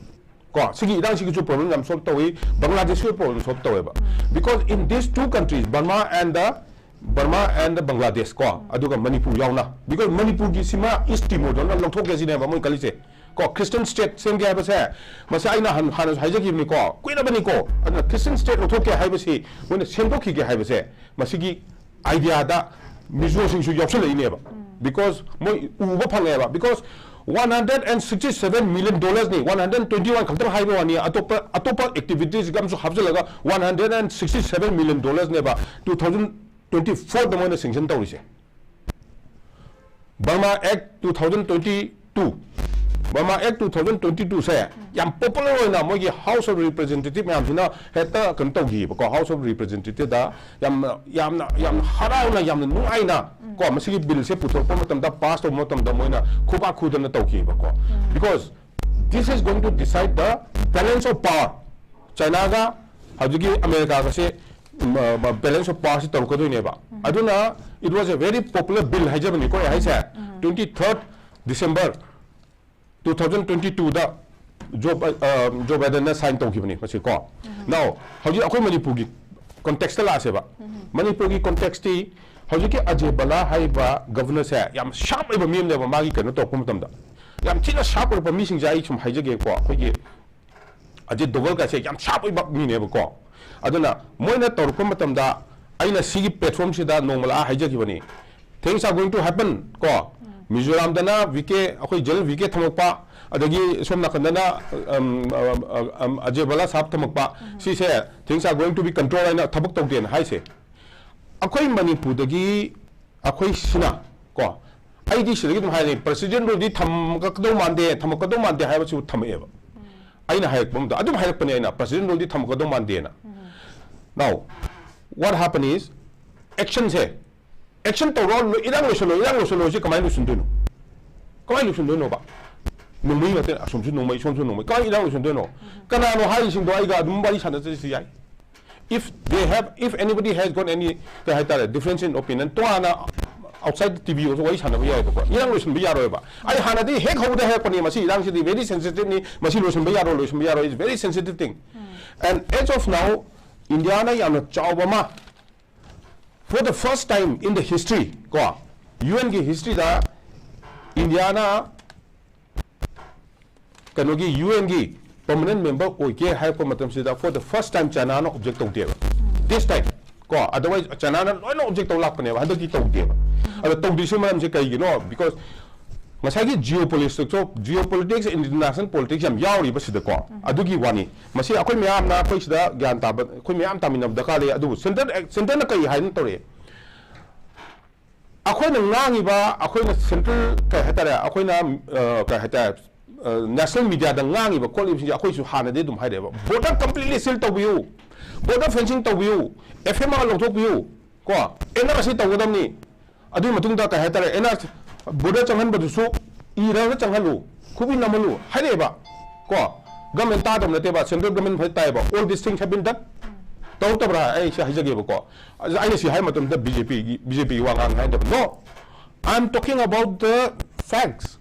ko sigi idang sigi chu problem am solve to Bangladesh problem solve to ba because in these two countries Burma and the Burma and Bangladesh ko aduga Manipur yauna because Manipur gi sima East Timor don longthok ge sine ba moi kalise ko Christian state sem ge ba se masa aina han haijaki ni ko kuina bani ko adna Christian state longthok ke haiba si moi sendok ki ge haiba se masigi idea da mizo sing su yopsel ine ba because moi uba phange ba because $167 million ni 121 khakta haiba wani atopa activities gam su habjalaga $167 million ne ba 2024 the one sanction tawrise Burma Act 2022 Burma Act 2022 say yam popular oina mogi House of Representative yam hina heta kan tawgi ko House of Representative da yam harauna yam nuaina ko masigi bill se puthok pa matam da pass to matam da moina khuba khudana tawgi ko because this is going to decide the balance of power China ga hajigi America ga se balance of power to ko neba aduna it was a very popular bill hajabani ko hai sa 23rd December 2022 da Joe Biden na sign tawkibani masi ko now haji akoi Manipur gi context la se ba Manipur gi context ti haji ke ajebala haiba governor sa yam sharp iba mim ne ba magi kan to pum tam da yam china sharp ba mi sing jai chum haijage ko khoi gi aje dogal ka se yam sharp iba mi ne ba ko aduna moina tor pum tam da aina sigi platform sida normal haijage bani things are going to happen ko Mizoram dana vike akoi jel vike thamokpa adagi somna kandana ajebala sap thamokpa si se things are going to be controlled and thabuk tawden hai se akoi Manipur dagi akoi sina ko ai di sirigi dum hai president ro di thamkado mande hai ba su thameba aina hai pum da adum hai pani aina president ro di thamkado mande na now what happen is action se action to roll irang lo se kamai lo sunduno ba numai mate asumsu numai kai irang lo sunduno kana no hai sing do ai ga dum bari sana se yai if anybody has got any difference in opinion to ana outside the TV also wai sana ba ko irang lo sun biya ro ba ai hana di hek hoda he pani masi irang si very sensitive ni masi lo sun biya ro is very sensitive thing and as of now India na yam chawba ma for the first time in the history ko UN ki history da India na kanogi UN ki permanent member oike hai ko matam sida for the first time China na object to de this time ko otherwise China na no object to lak ne hada ki to de ada to di sema se kai no because masagi geopolitics international politics yam yauri ba sida ko adugi wani masi akoi myam na koi sida gyan ta ba koi myam taminam da kale adu center na kai hain tore akoi na ngangi ba akoi na central ka hatara akoi na ka hata national media da ngangi ba ko lim akoi su hana de dum haide ba border completely seal to biu border fencing to biu fm lo to biu ko ena masi to godam ni adu matung da ka hatara ena border changan ba su ira changalu kubi namalu haide ba ko government ta dam na te ba central government phai tai ba all these things have been done to bra ai sha hijage ba ko ai si hai matum da BJP wa ngang hai no I'm talking about the facts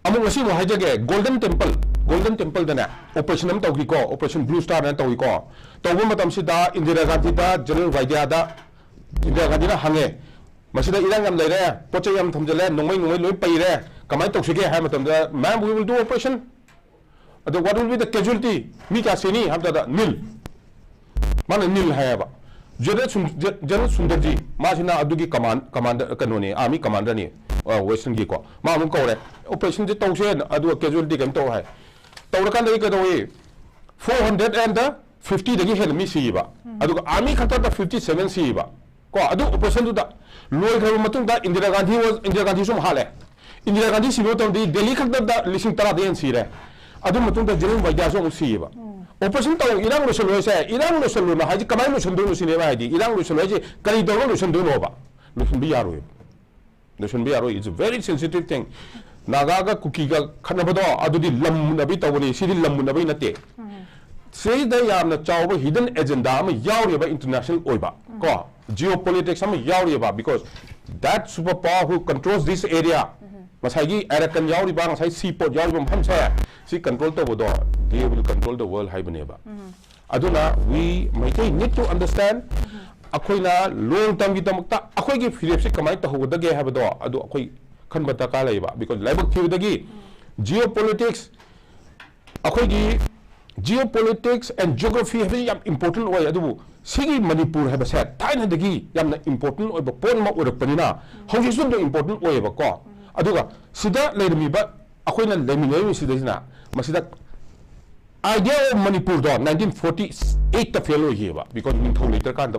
among asi mo hijage golden temple da na operation am tawgi ko operation blue star na tawgi ko tawba matam si da Indira Gandhi da general Vaidya da Indira Gandhi na hange masida irang am leire poche yam thamjale nongmai loi paire kamai toksige hai matam da ma'am we will do operation what will be the casualty mi ka seni hamta da nil mana nil hai ba general Sundarji ma sina adugi commander kanoni army commander ni western gi ko ma mun ko re operation je tawse adu casualty kam to hai tawra kan dai ka do 450 dagi hel mi si ba adu army khata da 57 si ba ko adu operation du da loi khar matung da Indira Gandhi sum hale Indira Gandhi sibo to di Delhi khata da lising tara den si re adu matung da general Vaidya sum si ba operation to irang lo solo na haji kamai lo sondo no sinema haji irang lo solo haji kari do lo sondo no ba lo sun bi yaro is a very sensitive thing naga ga kuki ga khana bado adu di lam na bi tawni sidi lam na bi nate sei da yam na chaw hidden agenda ma yauri ba international oi ba ko geopolitics am yauri ba because that superpower who controls this area masagi Arakan yauri ba ngasai seaport yauri ba hamsa si control to bodo they will control the world haibane ba aduna we might need to understand अखोइना long term की तमकता अखोइ की Philip से कमाई तहौदगे हाबदो अदु अखोइ खनब दरकार लेबा because लाइबक थिउदगी geopolitics अखोइ की geopolitics and geography है याम important ओय अदु सिगी मणिपुर है बसे थाइनदगी यामना important ओय पोन मा ओरपनिना हौजिसुन दो important ओय बको अदुगा सिदा लेरमीबा अखोइना लेमिनेरि सिदैना मसिदा idea of Manipur do 1948 ta fail hoye ba because ningthau later kan da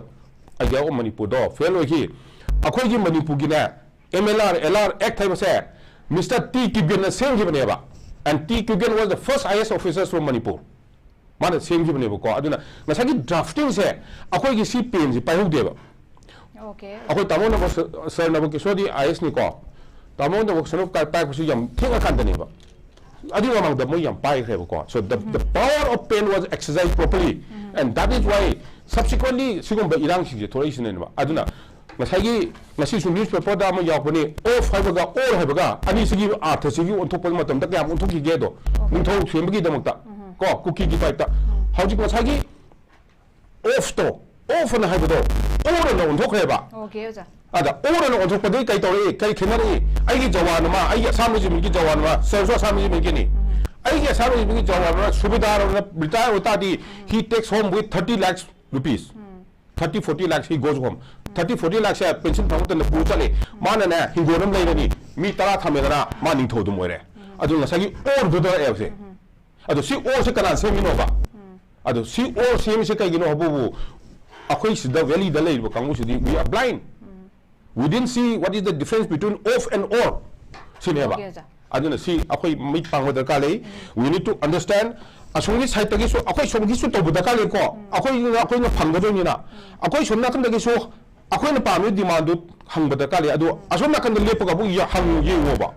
idea of Manipur do fail hoye akhoi gi Manipur gi na MLR LR act hai base Mr. 𝐷𝐾𝐁𝐁 na same gi bane ba and 𝐷𝐾𝐁𝐁 was the first IS officers from Manipur mana same gi bane ba ko aduna ngasagi drafting se akhoi gi si pen ji pai hode ba okay akhoi tamo na sir na ki sodi IS ni ko tamo na sono ka pai ko si yam thinga kan da ni ba adi among the mo yam pai he ko so the power of pen was exercised properly and that is why subsequently sigum ba irang si je thori sin ne ba aduna masagi masi su newspaper da mo yakoni off ha ba or ha ba ani sigi arth sigi on thop ma tam da yam on thok ki ge do mun thok sem gi da makta ko cookie gi paita hauji masagi off to off na ha ba do or na on thok he ba okay ja ada ora no onthok padai kai tore kai khenari ai gi jawan ma ai asamu ji mi gi jawan ma serso asamu ji mi gi ni ai gi asamu ji mi gi jawan ma subidar na retire hota di he takes home with 30 lakhs rupees 30-40 lakhs he goes home 30-40 lakhs ya pension phamut na pu chale mana na he goram lai ni mi tara thame na ma ning tho dum ore adu na sagi or do da e se adu si or se kana se mi no ba adu si or se mi se kai gi no bu akhoi sida valley da lai ba kangu sidi we are blind we didn't see what is the difference between off and or sineba aduna see akoi mit pang da ka le we need to understand asongi side tagi so akoi songi su to da ka le ko akoi na phang ga ni na akoi somna kan da so akoi na pam demand hang da ka le adu asomna kan da le pa ga bu ya hang ye wo ba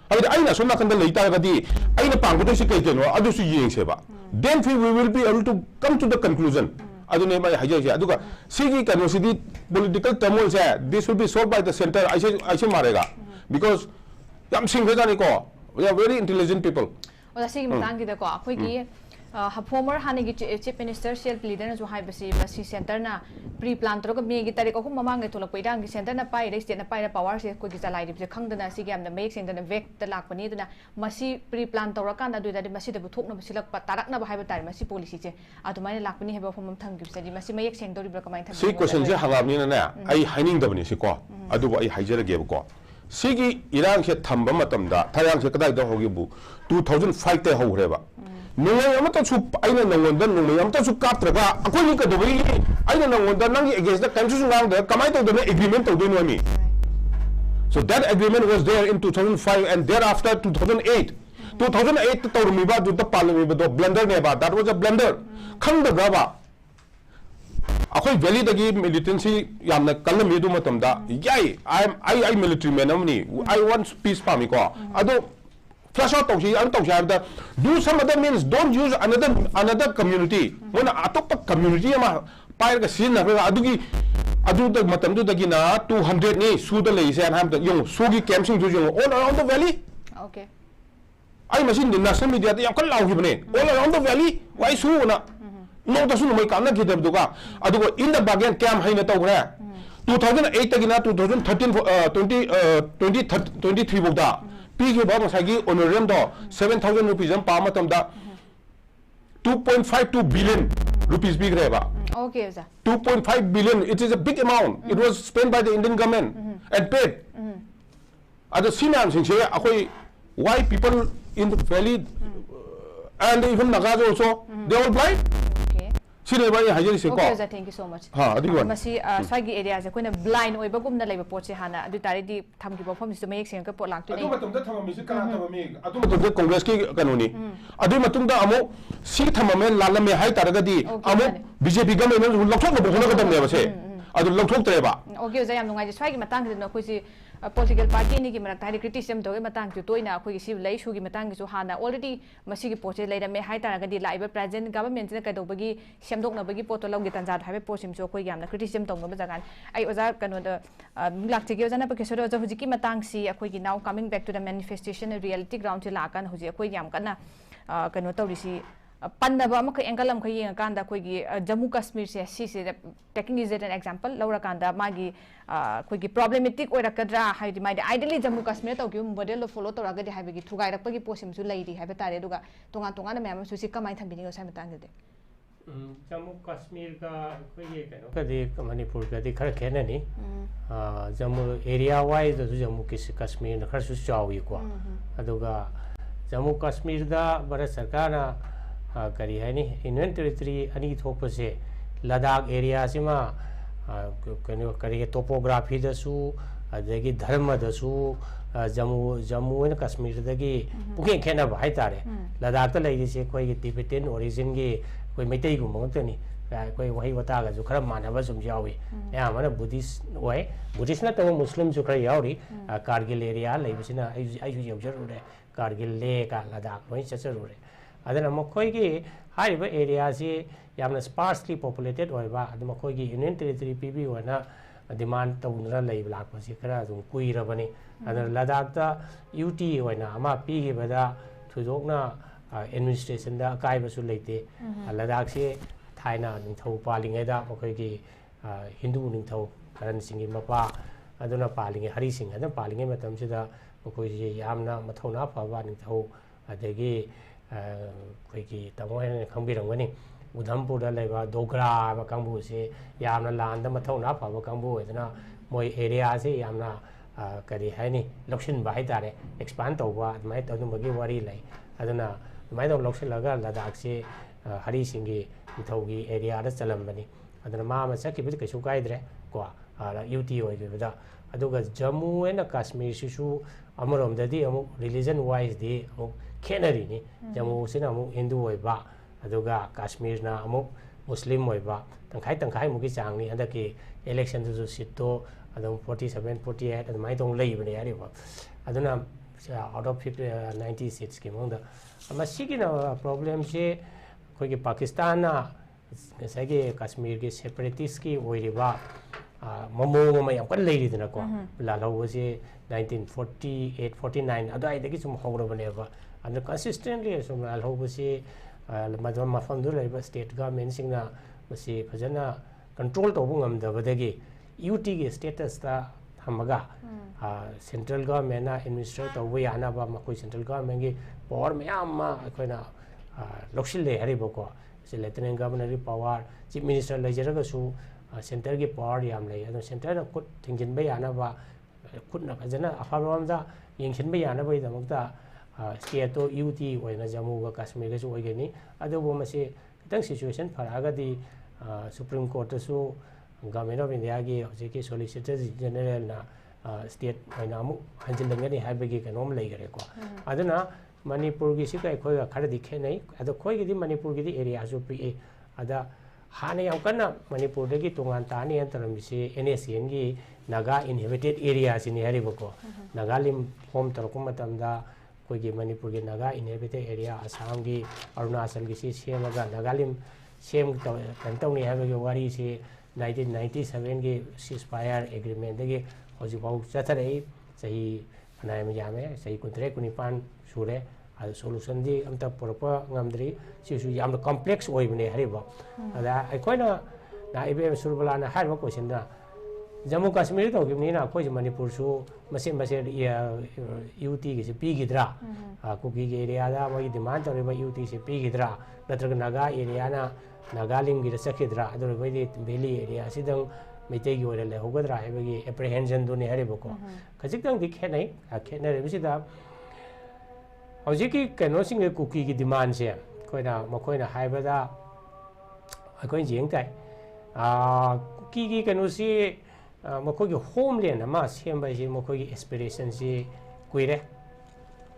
adu ai na somna kan da le ta ga di ai na pang ga si kai no adu su yeng se ba then we will be able to come to the conclusion adune mai haje se aduga sigi kanu sidi political turmoil se this will be solved by the center I say marega because yam sing bejani ko we are very intelligent people oda sigi matang gi da ko akhoi gi former hani gi chief minister self leader na jo hai basi basi center na pre plan tro ga me gi tari ko hum mamang ngai tholak paidang gi center na pai re state na pai na power se ko gi chalai ri se khangdana sigi am na make sing na vek ta lak pani duna masi pre plan tora kan da du da masi da bu thok na basi lak pa tarak na ba hai ba tar masi policy che adumai lak pani he ba form thang gi se di masi mayek sing dori bra kamai thang si question je hangam ni na ai haining da bani si ko adu ba ai haijera ge ko sigi irang se thamba matam da thayang se kadai da hogi bu 2005 te ho re ba nungay amata su aina nangonda nungay amata su katraga akoi ni ka dobi aina nangonda nangi against the country su ngang da kamai to the agreement to do no mi so that agreement was there in 2005 and thereafter 2008 to mi ba du ta parliament ba do blunder ne ba that was a blunder khang da ba akoi valley dagi militancy yamna kalmi du matam da yai I military man amni I want peace pa mi ko ado flash out tausi an tausi da do some other means don't use another community when atop community ma pai ga sin na adugi adu da matam du dagi na 200 ni su da lei se an ham da yong su gi camp sing ju yong all around the valley okay ai machine din national media da yakal lau gi bane all around the valley why su na no da su no mai kan na gi da du ga adugo in the bargain camp haina tau gra 2008 tagi na 2013 23 bok da pige ba masagi honorarium do 7,000 rupees am pa matam da 2.52 billion rupees big reba okay sir 2.5 billion it is a big amount it was spent by the Indian government and paid at the sinam sing se akoi why people in the valley and even Nagas also they all blind sine ba haje se ko okay sir thank you so much ha adi ko masi swagi area je koina blind oi ba gumna leiba pot se hana adu tari di tham gi bofam se mayek seng ka pot lak tu adu matum da thamami se kana thamami adu matum da congress ki kanoni adu matum da amo si thamame lalame hai taraga di amo BJP government lokthok no bohona ka dam ne ba se adu lokthok tre ba okay sir yam nungai je swagi matang de no khoi si political party ni gi marak thari criticism do matang tu toina khoi gi si lei su gi matang gi su hana already masi gi pot se leira me hai taraga di laiba present government ne ka do bagi semdok na bagi pot lo gi tanza haibe posim so khoi yamna criticism tong ba jagan ai oza kano da lak che gi oza na pa ke so oza huji ki matang si khoi gi now coming back to the manifestation reality ground che la kan huji khoi yam kana kano tawri si पन्नबा अमख angle अमख येंगाकांदा कोइगी जम्मू कश्मीर से सिसे taking is an example लौराकांदा मागी कोइगी प्रॉब्लमेटिक ओइरकद्रा हाइदि माइदि आइडियली जम्मू कश्मीर तौकी मॉडल फॉलो तौरागदि हाइबगी थुगाइरकपगी पोसिमसु लैरि हाइबे तारे दुगा तोंगा तोंगा मैम सुसी कमाइ थंबिनिगो साइ मतांगदे जम्मू कश्मीर का कोई कनो कदि मणिपुर कदि खर खेननी जम्मू एरिया वाइज जम्मू कश्मीर खर सु चावी को अदुगा जम्मू कश्मीर दा भारत सरकार ना करी है नी यूनियन टेरिटरी अनी थोपसे लद्दाख एरिया सिमा कनो करी टोपोग्राफी दसु अदगी धर्म दसु जम्मू एंड कश्मीर दगी पुगे खेना भाई तारे लद्दाख त लैदि से कोई तिब्बतन ओरिजिन गी कोई मैतई गुम ngtani कोई वही बता जो खर मानव सुम जावी यामना बुद्धिस्ट ओय बुद्धिस्ट ना तो मुस्लिम जो खर यावरी कारगिल एरिया लैबसिना आइजु यौजरुरे कारगिल ले का लद्दाख वही चचरुरे अदना मखोइगी हारिबा एरिया से यामना स्पार्सली पॉपुलेटेड ओइबा अदमा मखोइगी यूनियन टेरिटरी पीबी होना डिमांड तौनरा लैब लाखपसि खरा जुम कुइरबनी अदना लद्दाख ता यूटी होना अमा पीगिबदा थुजोकना एडमिनिस्ट्रेशन दा कायबसु लेते लद्दाख से थाइना निथौ पालिङैदा मखोइगी हिंदू निथौ करण सिंगी मपा अदुना पालिङै हरि सिंह अदुना पालिङै मतमसिदा मखोइजे यामना मथौना फबा निथौ अदगी कोइगी तमोहन खंबिरंगनी उधमपुर दा लेबा दोगरा बा कांबू से यामना लांदा मथौना फबा कांबू होदना मोय एरिया से यामना करी हैनी लक्षण बाय तारे एक्सपांड तौबा अदमाय तदुमगी वारी लै अदना अदमाय दो लक्षण लगा लद्दाख से हरि सिंगी निथौगी एरिया दा चलमबनी अदना मा मा सकिबि कैसु कायद्रे को यूटी होइबदा अदुगा जम्मू एंड कश्मीर सिसु अमरोमददी अमु रिलीजन वाइज दि अमु खेनरिनी जम्मू सिना अमु हिंदू होइबा अदुगा कश्मीर ना अमु मुस्लिम होइबा तंखाई मुगी चांगनी हदकी इलेक्शन दु सिटो अदम 47 48 अदमाय दong लेबने यारिबा अदुना आउट ऑफ 90 सीट्स की मंगदा मसिगी ना प्रॉब्लम से कोई पाकिस्तान ना सगे कश्मीर के सेपरेटिस्ट की ओइरिबा ममो मम याम कन लेरिदना को लालौ से 1948 49 अदाइदगी सुम हौरबनेबा अंदर कंसिस्टेंटली सुम लालौ से मदम मफमदु लेबा स्टेट गवर्नमेंट सिंगना मसी फजना कंट्रोल तौबु ngamdabadagi यूटी के स्टेटस ता हमगा सेंट्रल गवर्नमेंट ना एडमिनिस्ट्रेट तौबु यानाबा मकोई सेंट्रल गवर्नमेंट की पावर मैम मा अखोना लौसिले हरिबको से लेफ्टिनेंट गवर्नर की पावर चीफ मिनिस्टर लेजरगसु सेंटर की पावर याम ले अदो सेंटर खुद थिंजिनबा यानाबा खुदना फजना अफारोमदा यंगसिनबा यानाबा दमकता स्टेट तो यूटी ओइना जम्मू का कश्मीर का ओइगनी अदोबो मसे खतंग सिचुएशन फरागदी सुप्रीम कोर्ट तसु गवर्नमेंट ऑफ इंडिया की हजिकी सोलिसिटर जनरल ना स्टेट ओइना अमु हंजिलंगनी हाइबगी कनोम लेगरे को अदना मणिपुर की सिका अखोय खरदी खेनै अदो खोयगिदी मणिपुर की एरिया सु पी अदा हाने याम कन्ना मणिपुर दगी तोंगान तानी अंतरमिसे एनएसएन की नागा इनहेबिटेड एरिया सिनि हरिबको नागालिम होम तरको मतमदा कोई मणिपुर की नागा इनहेबिटेड एरिया असम की अरुणाचल की सेमगा नागालिम सेम तौनी है वारी से 1997 की सीजफायर एग्रीमेंट दगी हजिफाउ चथरई सही फनायम यामे सही 19 सूरे अद सोल्यूशन दी अमता पुरपा ngamdri सिसु याम कॉम्प्लेक्स ओइबने हरिबो अदा अखोइना ना इबे सुरबला ना हारबो क्वेश्चन दा जम्मू कश्मीर तो गिमनीना अखोइ मणिपुर सु मसे मसे यूटी के पीगिद्रा कुकी के एरिया दा मोई डिमांड तोरेबा यूटी से पीगिद्रा नत्रग नागा एरिया ना नागालिम गिर सखिद्रा अदर बइदि वैली एरिया सिदंग मैतै गी ओरे ले होगद्रा हेबगी एप्रीहेंशन दुने हरिबको खजिकतंग दि खेनै खेनरे बिसिदा हौजिकी कैनोसिंग कुकी की डिमांड से कोइना मखोइना हाइबदा अखोइ जेंगताइ कुकी की कैनोसी मखोइ की होमलैंड अमा सेमबाइसी मखोइ की एस्पिरेशन से कुइरे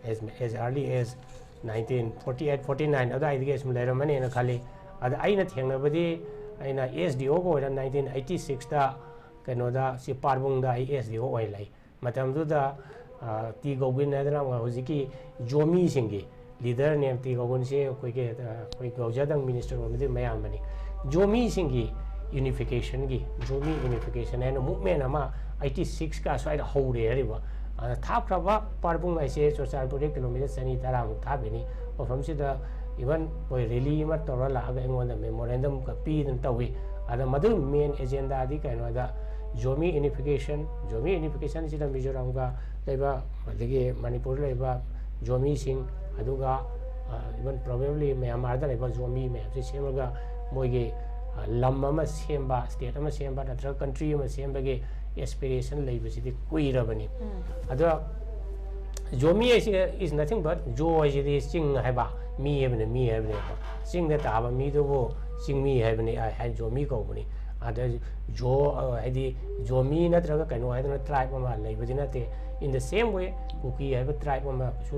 as early as 1948 49 अदा आइदगे सम लेरमने न खाली अदा आइना थेंगनबदी आइना SDO को 1986 दा कैनोदा सि पारबुंगदा SDO ओइ लै मतमदुदा टी गौगिन नदना हजिकी जोमी सिंगी लीडर नेम टी गौगन से कोई गौजादंग मिनिस्टर ओमदि मयाम बनी जोमी सिंगी यूनिफिकेशन की जोमी यूनिफिकेशन है मूवमेंट अमा 86 का स्वाइड हौरे हरिबा थापख्रबा पारबुंग ऐसे चोरचारपुर किलोमीटर चनी तरामुक थाबिनी मफमसिदा इवन कोई रैली में तौर लाग मेमोरेंडम का पीदन तौई मधु मेन एजेंडा दी कहोदा जोमी यूनिफिकेशन से मिजोरम का मणिपुर जोमी सिंह इवन प्रोबेबली म्यांमार जोमी मैम से सेमगा मोगे लम सेम स्टेट सेम नत्र कंट्री सेम एस्पिरेशन लेबी कुरबनी जोमी इज नथिंग बट जो चिंग है मी है चिंग ताब मीदुबो चिंगमी है जोमी कौबनी जो है जोमी नत्रगा कनो है ट्राइब लेबदी नाते in the same way Kuki है ट्राइब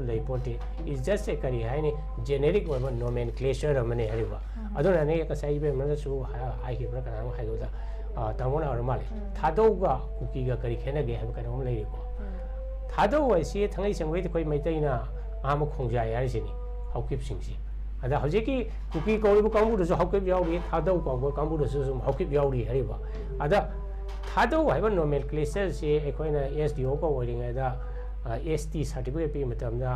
लेपोटे इज जस्ट ए करी है जेनेरिक नोमेनक्लेचर अमने हरिबा अदुनाने कसै बेमनसु हाइब्रा कनानो हाइगोदा तमोना और माले थादौगा कुकीगा करी खेनगे है कनो लेरिको थादौ है थंगै संगै कोई मैतैना आम खोंजाय हारिसिनी हौकिप सिंगसी अदा हौजेकी कुकी कौरिबो कांबुदसु हौकिप याउरी थादौ कौबो कांबुदसु सुम हौकिप याउरी हरिबा अदा थादौ हाइबा नोमेनक्लेचर से एकोइना एसडीओ को ओरिङैदा एसटी सर्टिफिकेट पि मतमदा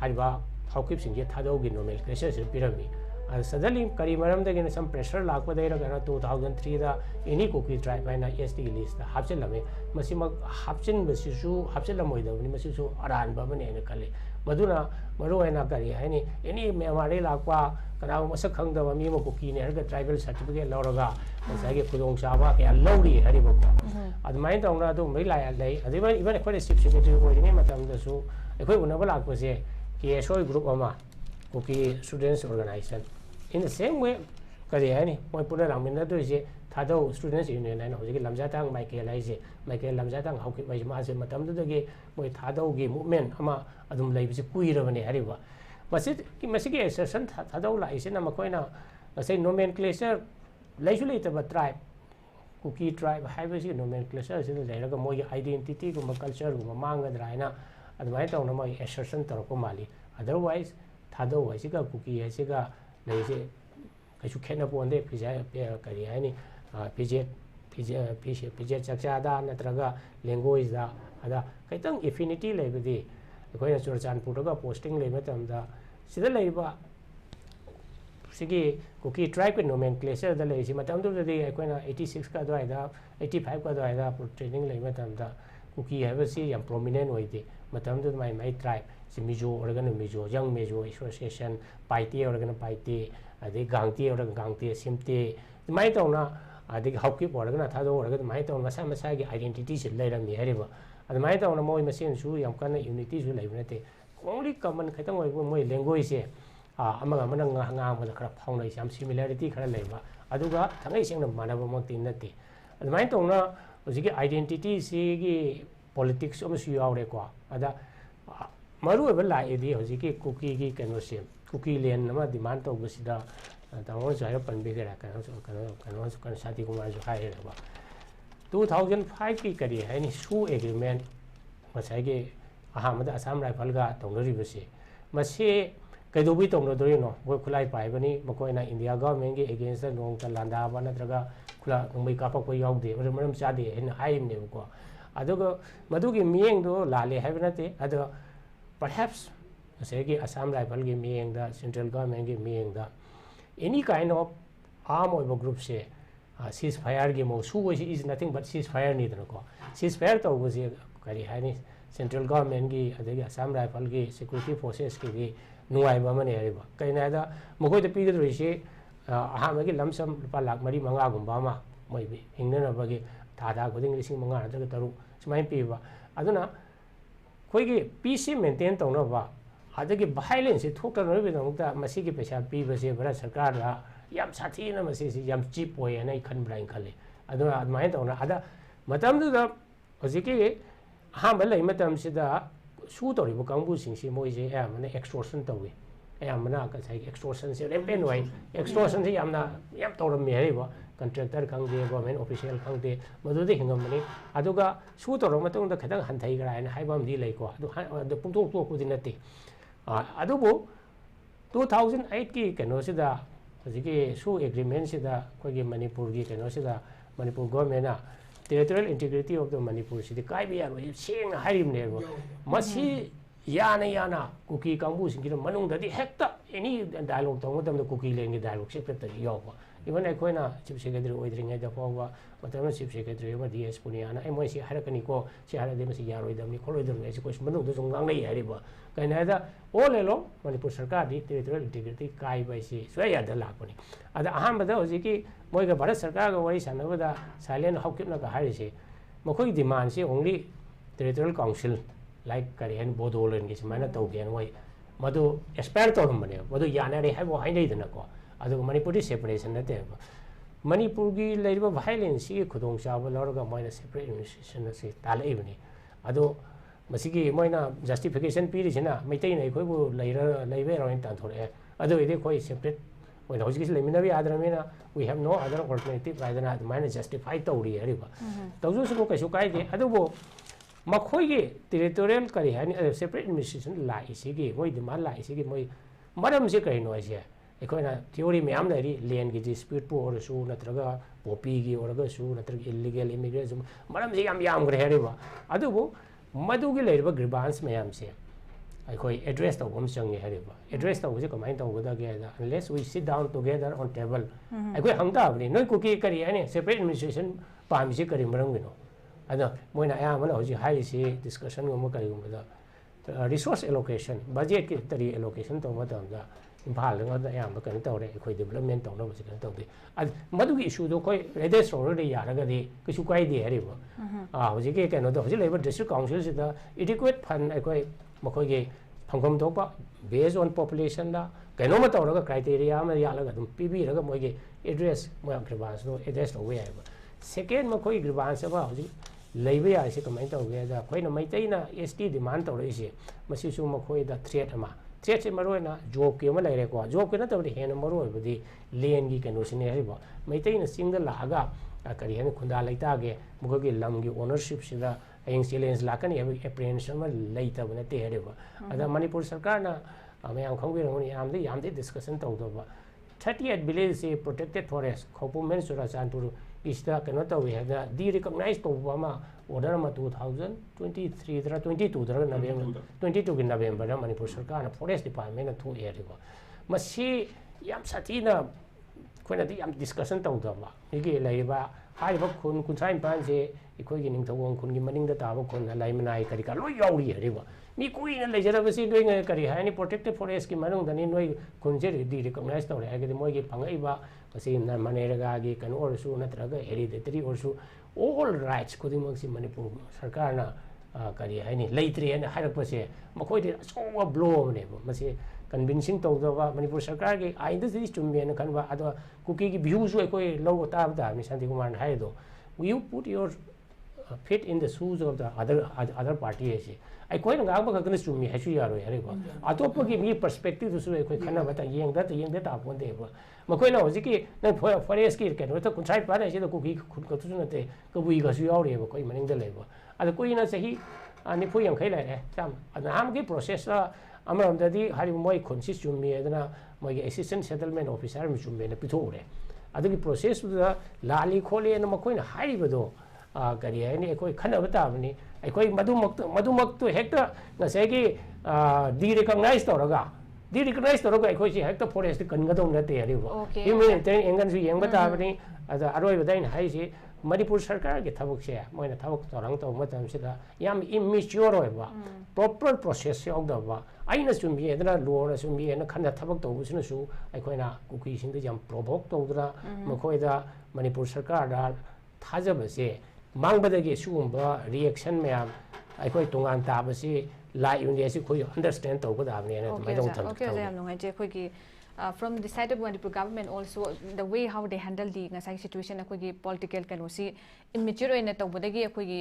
हाइबा हौकिप सिंगे थादौगी नोमेनक्लेचर से पिरमी सडनली करी मरमदगिन सम प्रेशर लाकपदैरगना 2003 दा एनी कुकी ट्राइब हैना एसटी की लिस्ट हापचलमे मसिमक हापचिनबसिसु हापचलमोइदबनि मसिसु अरानबा बने ने कले मधुना मरोयना करी हैनी एनी मेमारे लाकवा कनाव मसक खंगदबा मीम कुकी ने हरग ट्राइबल सर्टिफिकेट लौरगा मसागे खुदोंग चाबा के लौरी हरिबको अदमाइन तौना दो मै लाया लै अदिबा इवन एखोय चीफ सेक्रेटरी ओइने मतमदसु एखोय उनबा लाकपसे केएसओ ग्रुप अमा Kuki students organisation in the same way करी है मैं पुनः लामिनदुइसे थादौ स्टूडेंट्स यूनियन है हौजिक लमजातांग माइकेल हाइसे माइकेल लमजातांग हौकि मै मासे मतमदुदगे मै थादौगी मूवमेंट अमा अदुम लेबिसे कुइरबने हरिबा मसिकी एक्सेशन थादौ लाइसे न मकोइना असै नोमेनक्लेचर लैसु लेतबा ट्राइब कुकी ट्राइब हाइबसी नोमेनक्लेचर से लेरगा मोय आइडेंटिटी गुम कल्चर गुम मांगदरा हैना अदुमाय तौना मै एक्सेशन तरको माली अदरवाइज थादौ है कुकी है लेसे कई खेनपोंदे करी है फिजे चक्चादा नत्रगा लैंग्वेजदा अदा खैतंग एफिनिटी लेबदी अखोइना चुरचानपुरगा पोस्टिंग लेबतमदा सिदा लेबा सिगी कुकी ट्राइब के नोमेनक्लेचर दा लेसी मतमदुदि अखोइना 86 का द्वाइदा 85 का द्वाइदा ट्रेनिंग लेबतमदा कुकी है याम प्रोमिनेंट होइदे मतमदुद माई ट्राइब से मिजो और मिजो यंग मिजो एसोसिएशन पाइटे और पाइटे अदे गांगते और गांगते सिमते माई तौना अदे हौकिप और थादो और माई तौन मसा मसा की आइडेंटिटी से लेरमी हरिबा अदमाई तौना मोय मसेनसु याम कन यूनिटी सु लेब नते ओनली कॉमन खतंग ओइबो मोय लैंग्वेज से अमगा मन ngang खरा फाउनाय याम सिमिलरिटी खरा लेबा अदुगा थंगै सेंग मानबो मक्ति नते अदमाई तौना होजिकी आइडेंटिटी सेगी पॉलिटिक्स अमसु यावरेको अदा मरुब लाइदी हजिकी कुकी की कनोसे कुकी लेन डिमांड तौबसिदा तमो जाय पनबेगरा कनो साथी कुमार जो हायरबा 2005 की करी है नि सु एग्रीमेंट मसाइगे अहामद असम राइफल गा तौनरिबसे मसे कैदोबी तौनदोरिनो वो खुलाई पाइबनी मकोइना इंडिया गवर्नमेंट के अगेंस्ट नोंग तलांदाबा नत्रगा खुला मुंबई कापको यावदे और मरम चादे है हाइमनेबको अदुगो मदुगी मियेंगदो लाले हाइबनते अदो perhaps Assam Rifle की मीटिंग दा सेंट्रल गवर्नमेंट की मीटिंग दा any kind of arm or group से ceasefire की मौसू is nothing but ceasefire नहीं दरको ceasefire तो वो से करी है नहीं सेंट्रल गवर्नमेंट की अदगी Assam Rifle की सिक्योरिटी फोर्सेस की भी नुआई बमने हरिबा कहीं ना दा मकोई तो पीकर रही अहाम की लमसम रुपा लाख मरी मंगा गुम्बा मा मैं भी हिंगने ना बगे था खुदिंग लिसिंग मंगा नजर तरु सुमाइन पीबा अदुना कोई की पीसी मेंटेन तौनबा अदगी वायलेंस से थोकनबेदमक्ता मसीगी पैसा पीबसे भारत सरकार दा याम साथीना मसीसी याम चीप होयना खनब्राइन खले अदुना अदमाय तौना अदा मतमदुदा हजिकी अहाम लई मतमसिदा सु तौरिबो कांगबु सिंगसी मोइजे यामना एक्सटोर्शन तौवे यामना कसै एक्सटोर्शन से रेम्पेन होय एक्सटोर्शन से यामना याम तौरमे हरिबो कंट्रैक्टर खंगदे गवर्नमेंट ऑफिशियल खंगदे मदुदे हिंगमनी अदुगा सु तौर मतुंग दा खतंग हंथैगरा हैन हाइबमदी लैको अदु पुंथोक तोकुदि नते अदुबो 2008 की कनोसिदा हजिकी सु एग्रीमेंट सिदा कोगी मणिपुर की कनोसिदा Manipur government territorial integrity of the Manipur city kai bi ya sing harim ne bo masi yana kuki kambu sing ki manung da di hekta any dialogue tong dam the kuki len gi dialogue se pet yo ba even I koina chief secretary oidring da po matam chief secretary ma ds puniana ai moi si harakani ko si harade ma si yaroi dam ni kholoi dam ne si ko manung da jong gang nei hari ba kaina da all along Manipur sarkar di territorial integrity kai ba si soya da la pani ada aham ba da hoji ki moi ga bharat sarkar ga wari sanaba da silent hawkip na ga hari si mokoi demand si only territorial council like Korean Bodolan ki mana tau gen moi madu aspire to mane madu yana re habo hai nei dana ko adu Manipuri separation na te Manipur gi leiba violence ki khudong chaba lorga moina separate administration se talai bani adu masigi moina justification piri china maitai nei khoi bu leira leibe roin tan thore adu ide khoi separate moina hoji ki lemina bi adramina we have no other alternative rather than mine justify tawri ariba tawju su ko su kai de adu bo makhoi territorial kari hani separate administration la isigi moi demand la isigi moi maram se kai no ase ekoina theory me am nari land gi dispute po or su natraga popi gi or ga su natraga illegal immigration maram se yam gre hare ba adu bo madu gi leiba grievance me am se ekoi address to bom chang hare ba address to je kamai to goda ge unless we sit down together on table ekoi hangta bni noi cookie kari hani separate administration pam se kari maram gi no ada moina ya mana hoji high si discussion ngom kari ngom da resource allocation budget ki tari allocation to ma da imphal nga da ya ma kan tawre khoi development to no ba kan tawde ad madu gi issue do khoi redress ro de ya ga de kisu kai de hari ba hoji ke kan do hoji labor district council si da adequate fund khoi makhoi ge phangkom do pa based on population da kaino ma tawra ga criteria ma ya la ga dum pb ra ga moi ge address moi grievance do address to we ya ba second makhoi grievance ba hoji leibe ya se kamai taw ge da khoi na mai tai na st demand taw re se masi su makhoi da threat ama threat se maro na job ke ma lai re ko job ke na taw de hen maro ba di len gi kano sine hai ba mai tai na single la ga kari hen khunda lai ta ge mugo ge lam gi ownership se da aying challenge la kan ye apprehension ma lai ta ba te hai ba ada Manipur sarkar na amyang khong ge ro ni yam de discussion taw do ba 38 village se protected forest khopu men sura chanpur is the cannot we have the de-recognized Obama order 2023 22 November 22 November Manipur Sarkar Forest Department to area masi yam satina koina di yam discussion taw da ba igi leiba haiba khun kunsain pan se ikoi gi ning thawong khun gi maning da ta ba khun lai manai kari ka loi yauri ri ba ni kui na lejara ba si doi ngai kari hani protected forest ki manung da ni noi khun je de-recognize taw re ga moi gi pangai ba kasi na maneraga gi kan or su natraga hereditary or su all rights khudimang si Manipur sarkar na kari hani leitre na harak pa se makhoi de so blow ne masi convincing to da Manipur sarkar gi aida si chumbe na kan ba ado kuki gi view su koi low ta da mi Shanti Kumar hai do you put your fit in the shoes of the other party ase ai koi nga ba ka chumi ha chu ya ro ya ba atop gi mi perspective su koi khana ba ta yeng da ta pon de ba makhoi na hoji ki na forest ki ke no ta kun sai pa na se ku ki khun ko tu na te ko bui ga su yaw re ba koi maning da le ba ada koi na sahi ani phu yang khai lai re sam ana ham gi process la amram da di hari moi khun si chumi adana moi gi assistant settlement officer mi chumi na pitho re adagi process da lali khole na makhoi na hari ba do kari hai ni koi khana bata bani koi madumak to hekta na sai ki de-recognize to raga koi si hekta forest kan ga dong na te ri ba humanitarian angle su yeng bata bani ada aroi badai na hai si Manipur sarkar ge thabuk se moina thabuk torang to matam sida yam immature oi ba proper process se ogda ba aina sumbi edna law na sumbi na khana thabuk to busna su koi na kuki sing de jam provoke to dra makhoi da Manipur sarkar da thajaba se mangbadagi sugumba reaction mayam aikoi tongan tabasi lai unde si khoi understand to da ne na mai dong tham okay jam ngai je khoi ki from the side of Manipur government also the way how they handle the ngasai situation khoi ki political kanosi immature ena to bodagi khoi ki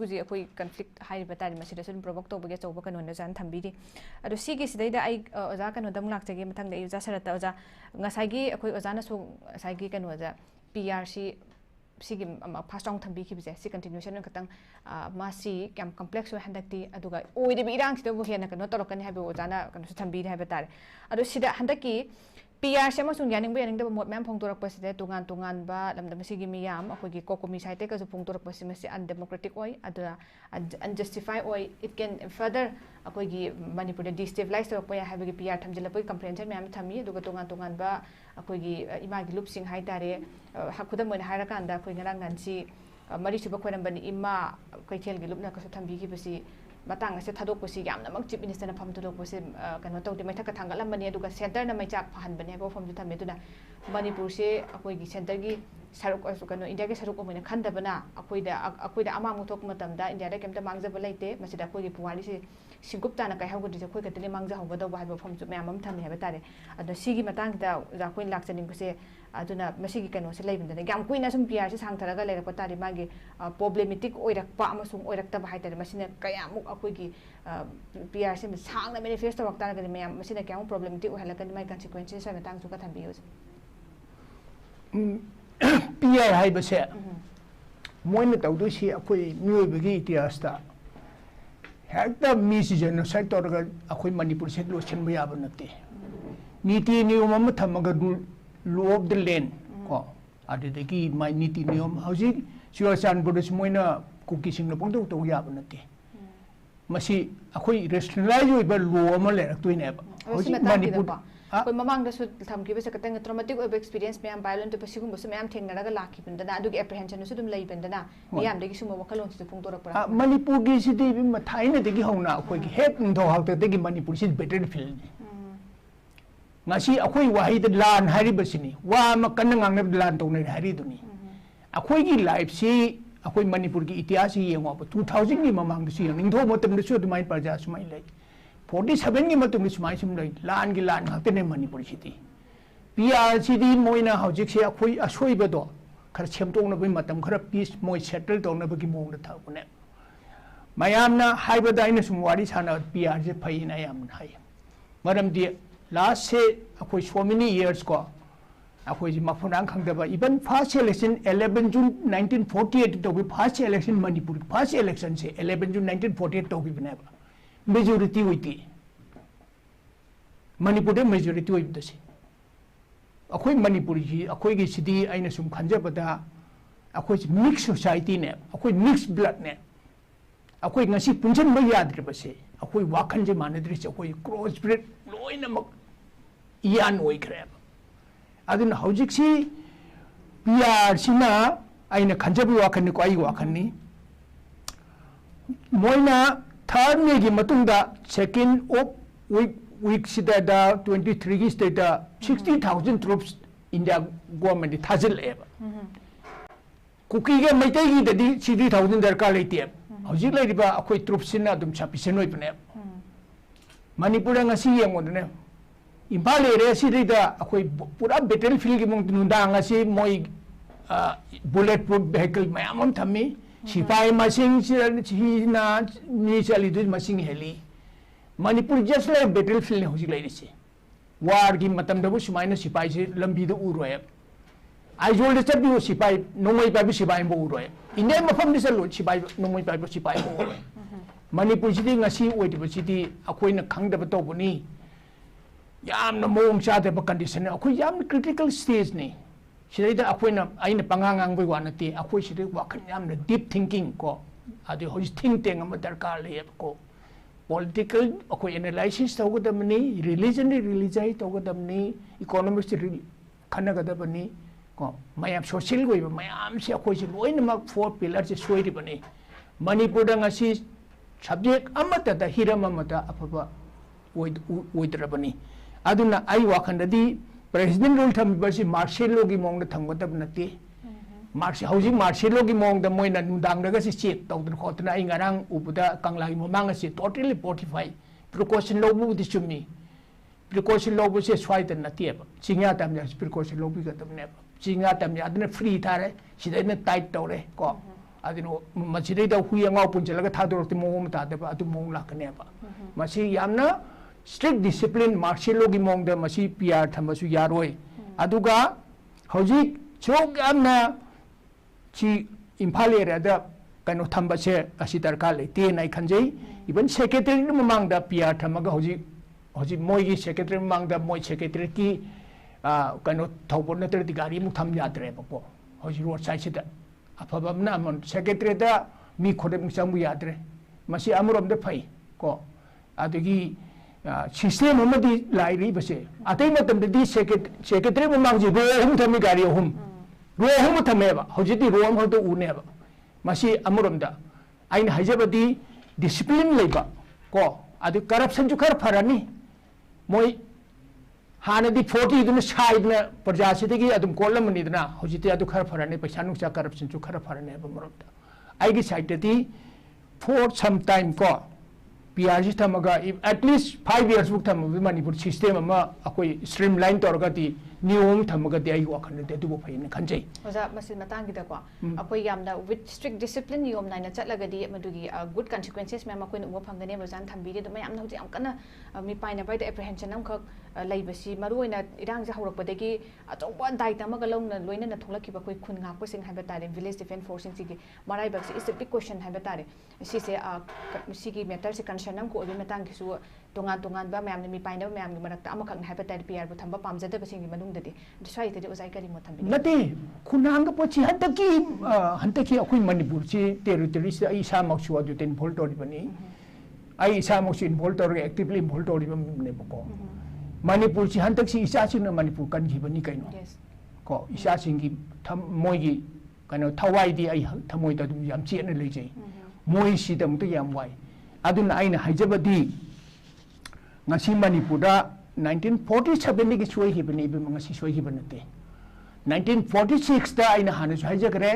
huji khoi conflict hai batari masida sun provoke to bage choba kanon jan thambi ri ado si gi sidai da ai oja kano dam lak jage mathang da uja sarata oja ngasai gi khoi oja na so sai gi kano ja PRC sigi fast on thambi ki bje si continuation katang masi kam complex ho handakti aduga oide bi irang sido bo hena kano torokani habe ojana kano thambi habe tare adu sida handaki PR se masung yaning ba yaning da mot mem phongtorak paside tungan ba lamda masigi miyam akogi kokomi saite ka phongtorak pasi masi undemocratic oi adura unjustified oi it can further akogi manipur destabilize to pa have PR thamjila poi comprehension mem thami aduga tungan ba akogi ima gi loop sing hai tare hakuda mon haira kanda akoi ngarang gansi mari suba khoram bani ima kaithel gi loop na ka su thambi gi basi matang ase thadok posi yamna mak chief minister na pham thadok posi kano tawti mai thaka thangalam bani aduga center na mai chak phan bani bo pham ju thame tuna manipur se akoi gi center gi saruk asu kano india gi saruk omina khandabana akoi da amang muthok matam da india da kemta mangja balaite masida akoi gi puwari se singkup ta na kai hawgudi se khoi katele mangja hawga da ba pham ju myam am thame haba tare ado sigi matang da ja khoi lak chaning ko se aduna masigi kano se leibindana gam kuina sum PR se sang tharaga lerak patari magi problematic oirak pa amasung oirak ta bahai tare masina kayamuk akoi gi PR se sang na manifest ta wakta ga myam masina kyam problematic ohalakani mai consequences sa matang su ka thambi us PR hai base moina tawdu si akoi mioi bagi itias ta hekta mi si genocide torga akoi manipur se lo chen baya banate niti niyom am thamaga law of the land ko adidagi mai niti niyom hauji siwasan bodos moina kuki sing na pongdo to ya banate masi akoi rationalize oiba law am le raktoine ba hauji manipur koi mamang da su tham ki bese katang traumatic of experience me am violent to pasigum bose me am thengna ga laki bindana adu gi apprehension su dum lei bindana me am de gi suma wakalon su phung torak pra manipur gi sidi bi mathaina de gi hona koi gi het ndo hak de gi manipur si better feel ngasi akoi wahi de lan hari basini wa ma kan ngang ne lan to ne hari duni akoi gi life si akoi manipur gi ityas hi yengo 2000 gi mamang si ning tho motam de su dumai parja sumai lei 47 gi matung sumai sum lei lan gi lan hakte ne manipur city PR city moina hojik se akoi asoi ba do khar chemtong na bai matam khara peace moi settle to na bagi mong na tha ne mayamna haiba da ina sum wari sana PR je phai na yam hai maram di last se akoi so many years ko akoi ji mafurang khang da ba even first election 11 June 1948 to be first election manipur first election se 11 June 1948 to be bna ba majority witi manipur de majority wit da se akoi manipur ji akoi gi city aina sum khanja bada akoi mixed society ne akoi mixed blood ne akoi ngasi punjan ba yadre ba se akoi wakhan je manadri se akoi cross breed loina mak yan oi krab adun hojik si PR sina aina khanja bi wakhan ni ko ai wakhan ni moina third me gi matung da second of week sida da 23 gi state da 60,000 troops India government thazil eba kuki ge maitai gi dadi 60,000 darkar leite hojik lai riba akoi troops sina dum chapisen oi bne manipur ngasi yengo ne impale re sida akoi pura battlefield gi mong nunda ngasi moi bulletproof vehicle mayamam thami sipai masing na ni chali du masing heli manipur just like battlefield ne hojik lai ri war gi matam da bu sumaina sipai se lambi da uroy aizol de chabi sipai nongoi pa bi sipai bo uroy inde mafam de salo sipai nongoi pa bi sipai bo uroy manipur sidi ngasi oi de sidi akoi na khang da ba to bu ni yam na mong cha de ba condition akoi yam critical stage ni sidai da akoi na aina pangangang bai wana te akoi sidai wakhan yam na deep thinking ko adi hoj think teng am darkar le ko political akoi analysis to ga damni religion to ga damni economics khana ga da bani ko mayam social goi mayam se akoi se loina mak four pillar se soi ri bani manipur da ngasi subject amata da hiram amata afaba oidra bani aduna ai wakhan da di president rule tham basi martial law gi mong da thangba tab nati martial hauji martial law gi mong da moina nudang da si check tawdun khotna ai ngarang ubuda kangla gi mamang si totally 45 precaution law bu di chumi precaution law bu se swai tan nati ba chingya tam ya precaution law bi ga tam ne chingya tam ya adna free thare sidai na tight tawre ko adino machidai da hui ngau punjala ga thador ti mong ta da ba adu mong la kane ba masi yamna strict discipline martial law gi mong da masi PR thamasu yaroi aduga hojik chok amna chi imphal area da kano thamba se asi darkar le te nai khanjei even secretary mamang da PR thamaga hojik moi gi secretary mamang da moi secretary ki कनो थौबो नत्रदि गाड़ी मु थम यात्रे बको होजि road side सिदा अफबमना मन secretary दा मी खोदे मु चंगु यात्रे मसी अमरोम दे फै को अदगी सिस्टम अमदि लाइरि बसे अतै मतम दि सेक्रेटरी ममांग जी रो हम थमी गाड़ी हम रो हम थमेबा होजि दि रो हम होदो उनेबा मसी अमरोम दा आइन हाइजबदि डिसिप्लिन लेबा को अदि करप्शन जु खर फरानी मोय हानदी 40 दुन साइडना प्रजासिदगी अदुम कोलमनिदना होजिते अदु खर फरानी पैसा नुसा करप्शन जु खर फराने बा Maroda आइगी साइडदी for some time ko PRC thamaga at least 5 years book thamaga Manipur system ama akoi streamline torga di new thamaga di ai wakhan de du phain khanjai oja masin matang gida ko akoi yamna with strict discipline yom naina chatlaga di madugi good consequences mem akoi nu phangane bazan thambi de mayam na hoji am kana mi paina bai the apprehension am khak laibasi maruina irang ja haurak padagi achoba dai tamaga longna loina na tholaki ba koi khun ngak pasing haiba tare village defense force sing marai bak is a big question haiba tare si se si gi matter se concern am ko obi matang ki su tongan ba mayam mi paina mayam gi marak ta am khak haiba tare PR bu thamba pamjada ba sing gi manung dadi desai te ozai kari mo thambi nati khunang ga pochi hantaki akoi Manipur chi territory se ai sa mak chu adu ten volt ori bani ai sa mak chu involved or actively involved ori bam ne bako Manipur chi hantak si isa chi na Manipur kan gi bani kaino ko isa sing gi tham moi gi kaino thawai di ai thamoi da dum yam chi na lei jai moi si dam to yam wai aduna aina haijabadi ngasi Manipur da 1947 ni gi choi hi bani be ngasi choi hi banate 1946 da aina hanu haijagre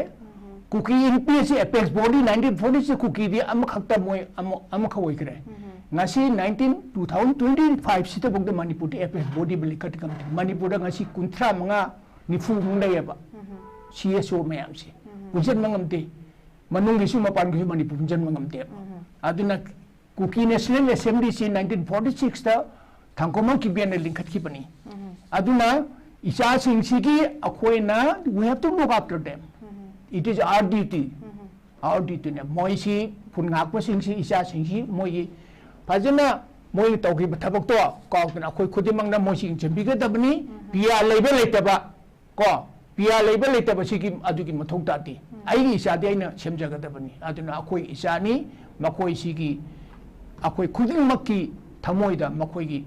kuki NPC apex body 1946 kuki di am khakta moi am khawai kre ngasi 2025 sita bogda Manipur ti apex body beli katikam Manipur da ngasi kuntra manga nifu mungdai ba CSO mayam si punjan mangamte manung gisu mapan gisu Manipur punjan mangamte aduna kuki National Assembly si 1946 da thangkomang ki bian link khat ki bani aduna isa sing sigi akoina we have to look after them it is our duty ne moi si phun ngak pa sing si isa sing si moi phajana moi tawgi thabak to ko na khoi khudimang na moi sing chambi ga dabni pia leiba leitaba ko pia leiba leitaba sigi adugi mathong ta ti ai isa de aina semjaga dabni aduna akoi isa ni makoi sigi akoi khudimak ki thamoida makoi gi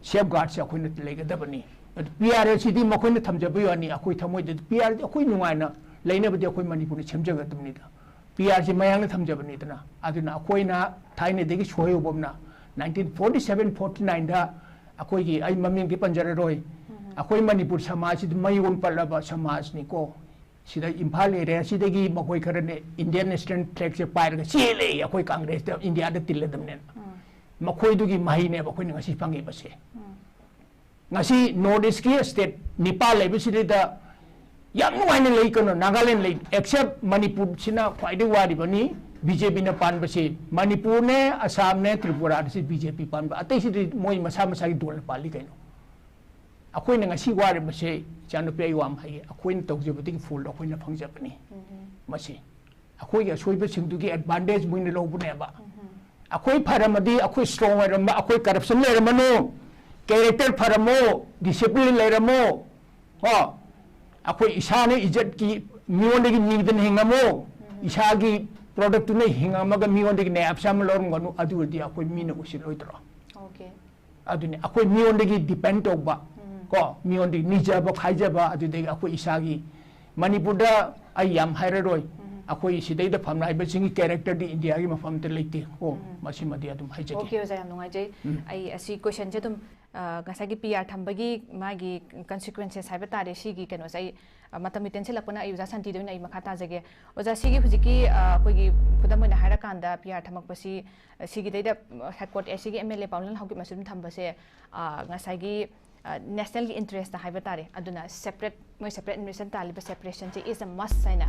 safeguard se akoi na leiga dabni PR sidi makoi na thamjaba yani akoi thamoida PR akoi nungaina leina bade akoi Manipur ni semjaga dabni da PR si mayang na thamjaba ni dana aduna akoi na thaine degi choyo bomna 1947-49 da akoi gi ai maming ki panjara roi akoi Manipur samaj si mayon palaba samaj ni ko sida Imphal area sidagi makoi kharane Indian Eastern Track se pair ga chile akoi Congress da India da tille damne makoi dugi mahi ne akoi ngasi pangi base ngasi North East ki state Nepal level sida da yam nuaina lei kono Nagaland lei except Manipur sina kwaide wari bani BJP na pan base Manipur ne Assam ne Tripura se BJP pan ba atai sidi moi masa gi dol pali kaino akoi na ngasi wari base chanu pe yam hai akoi na tawje bati full akoi na phangja bani masi akoi ga soiba singdu gi advantage muin lo bu ne ba akoi pharamadi akoi strong ram akoi corruption le ramano character pharamo discipline le ramo ho akoi isane ijat ki mione gi ningden hingamo isagi product tu ne hingamaga mione gi ne apsam lorm ganu adu di akoi mina usil loitro okay adune akoi mione gi depend ba ko mione gi nija ba khaija ba adu de akoi isagi Manipur da ai yam hairoi akoi sidai da famna ai singi character di India gi mafam te leite ko masi madi adum haije okay oja yam nungai jai ai asi question je dum ngasagi PR thambagi magi consequences haiba tare sigi keno sai matam tension lakpana ai uja santi doina ai makha ta jage oja sigi hujiki koi gi khudamona haira kanda PR thamak pasi sigi deida headquarter sigi MLA paulan hauki masum thambase ngasagi national interest ta haiba tare aduna separate administration taliba separation is a must saina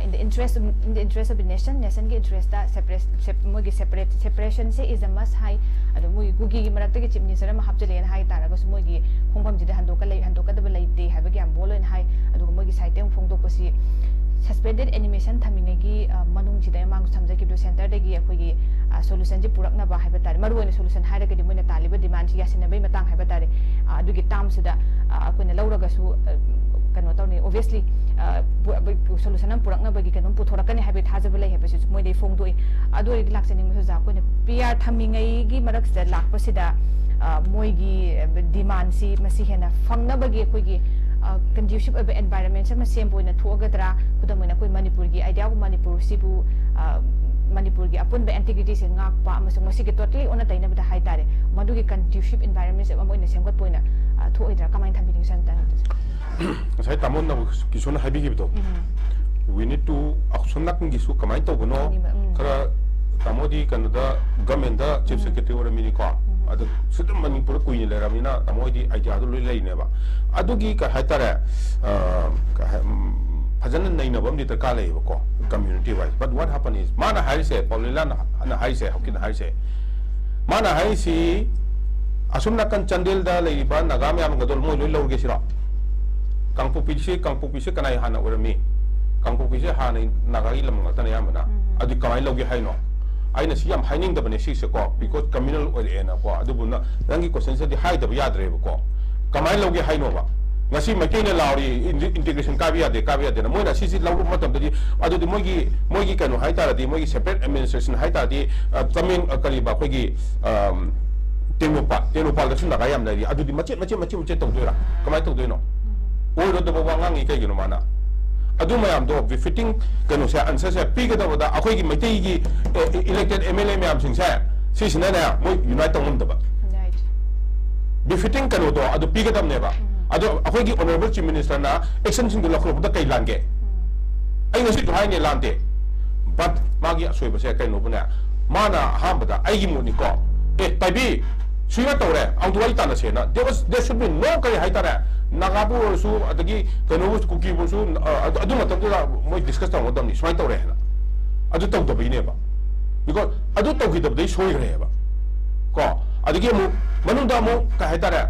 in the interest of the nation ki interest ta separation is a must high adu moi gugi gi marak gi chief minister ma hapjale en hai tara gas moi gi khongpam ji de handoka da lai te haiba gi am bolo en hai adu moi gi site phongdok pasi suspended animation thamine gi manung ji da mang samja ki do center de gi akoi gi solution ji purak na ba haiba tare maru ne solution haira gi moi na taliba demand ji yasina bai matang haiba tare ꯑꯗꯨꯒꯤ ꯇꯥꯝꯁꯤꯗ ꯑꯩꯈꯣꯏꯅ ꯂꯧꯔꯒꯁꯨ ꯀꯩꯅꯣ ꯇꯧꯅꯤ obviously solution ꯑꯃ ꯄꯨꯔꯛꯅꯕꯒꯤ ꯀꯩꯅꯣꯝ ꯄꯨꯊꯣꯔꯛꯀꯅꯤ ꯍꯥꯏꯕꯒꯤ ꯊꯥꯖꯕ ꯂꯩ ꯍꯥꯏꯕꯁꯤꯁꯨ ꯃꯣꯏꯗꯩ ꯐꯣꯡꯗꯣꯛꯏ ꯑꯗꯨ ꯑꯣꯏꯔꯗꯤ ꯂꯥꯛꯆꯅꯤꯡꯕꯁꯨ ꯑꯣꯖꯥ ꯑꯩꯈꯣꯏꯅ PR ꯊꯝꯃꯤꯉꯩꯒꯤ ꯃꯔꯛꯁꯤꯗ ꯂꯥꯛꯄꯁꯤꯗ ꯃꯣꯏꯒꯤ ꯗꯤꯃꯥꯟꯁꯤ ꯃꯁꯤ ꯍꯦꯟꯅ ꯐꯪꯅꯕꯒꯤ ꯑꯩꯈꯣꯏꯒꯤ conducive of environment sama same point na thuagadra khudam oina koi manipur gi idea gu manipur sibu manipur gi apun ba integrity se ngak pa amasung masi gi totally ona taina bida hai tare madu gi conducive environment se amoina semgat point na thuoidra kamai thambi ding san tan sai tamon na kisuna habi gi bido we need to aksuna kin gisu kamai to gono kara tamodi kanada government da chief secretary ora mini ko adu sudam manipur kuini le ramina tamodi idea du loi ne ba adugi ka haitare fajana naina bam ni taka le ko community wise but what happen is mana hai se paulila na hai se hokin hai se mana hai si asumna kan chandel da le ba nagam yam gadol moi loi lorge sira kangpupi se kanai hana orami kangpupi se hana nagari lam ngata na yamana adu kamai loge hai no aina si yam haining da bane si se ko because communal area na ko adu buna rangi question se di hai da yadre ko kamai loge hai no ba ngasi maikene lauri integration ka biya de na moina si lauru matam di adu di mogi kanu hai ta di mogi separate administration hai ta di coming kali ba khogi tenopa da sunna ga yam na di adu di mache tong doira kamai tong doino oi ro da ba ngangi kai gino mana adu mayam do befitting kanu se answer se pi ga da ba akhoi gi maitai gi elected MLA mayam sing se si sina na moi unite tong da ba right befitting kanu do adu pi ga dam ne ba adu akhoi gi honorable chief minister na action sing la khro da kai lange ai ngasi to hai ne lante but magi asoi ba se kai no buna mana ham ba ai gi mo ni ko taibi suya tore auto ta na se na there should be no kai hai ta ra nagabu su adagi kanu kuki bu su adu matam da moi discuss ta modam ni swai tore na adu tau da bine ba because adu tau gi da dei soi re ba ko adagi mu manu da mu ka hai ta ra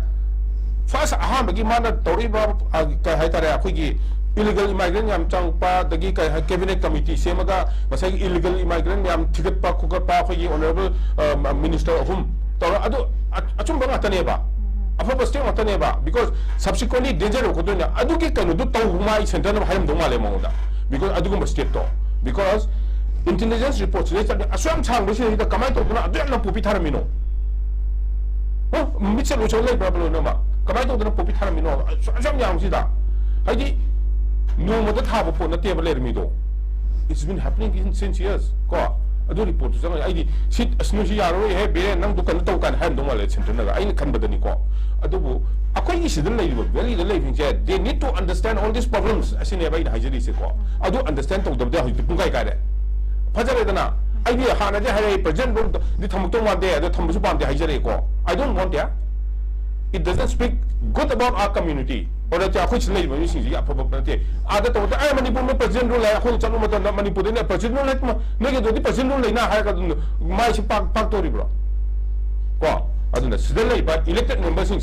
first aham bagi mana tori ba ka hai ta ra khoi gi illegal immigrant yam chang pa dagi ka cabinet committee semaga masai illegal immigrant yam thigat pa khugat pa khoi gi honorable minister hum tor adu achum ba ta ne ba afa state mata ne ba because subsequently danger ko do na adu ki kanu do taw mai center na haim do male mo da because adu ko state to because intelligence reports le ta aswam chang do se da kamai to na adu na pupi tharamino mitse lo chole problem na ma kamai to na pupi tharamino aswam yang si da haji no mo da tha bo na te ba le mi do it's been happening since years ko adu report jang ai di sit asnu si yaro he biren nang du kan to kan han do male center na ai kan badani ko adu bu akoi gi sidin lai bo very the living je they need to understand all these problems asine bai da hajiri se ko adu understand to da hu pung kai kai de phajare da na ai di ha na je hai present do di tham to ma de adu tham su pam de hajire ko I don't want ya it doesn't speak good about our community or that akoi chlei bo si ya pha ba te ada to da ai manipur me president rule la akoi chalu ma da manipur ne president rule ma ne ge do di president rule na ha ka mai si pak to ri bro ko aduna sidel lai ba elected members sing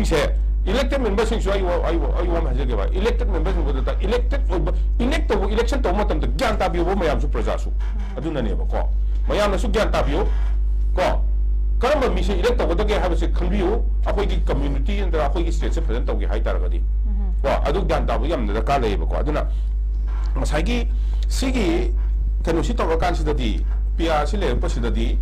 se elected members sing ai ma hajage ba elected members bo da elect to election to ma tam da gyan ta bi bo mayam su praja su aduna ne ba ko mayam na su gyan ta bi ko karam mi se elect to da ge ha ba se khambiu akoi gi community and akoi gi state se present to gi hai tar ga di ko adu gyan ta bu yam da ka le ba ko aduna masai gi sigi kanu si to kan si da di PR si le pa si da di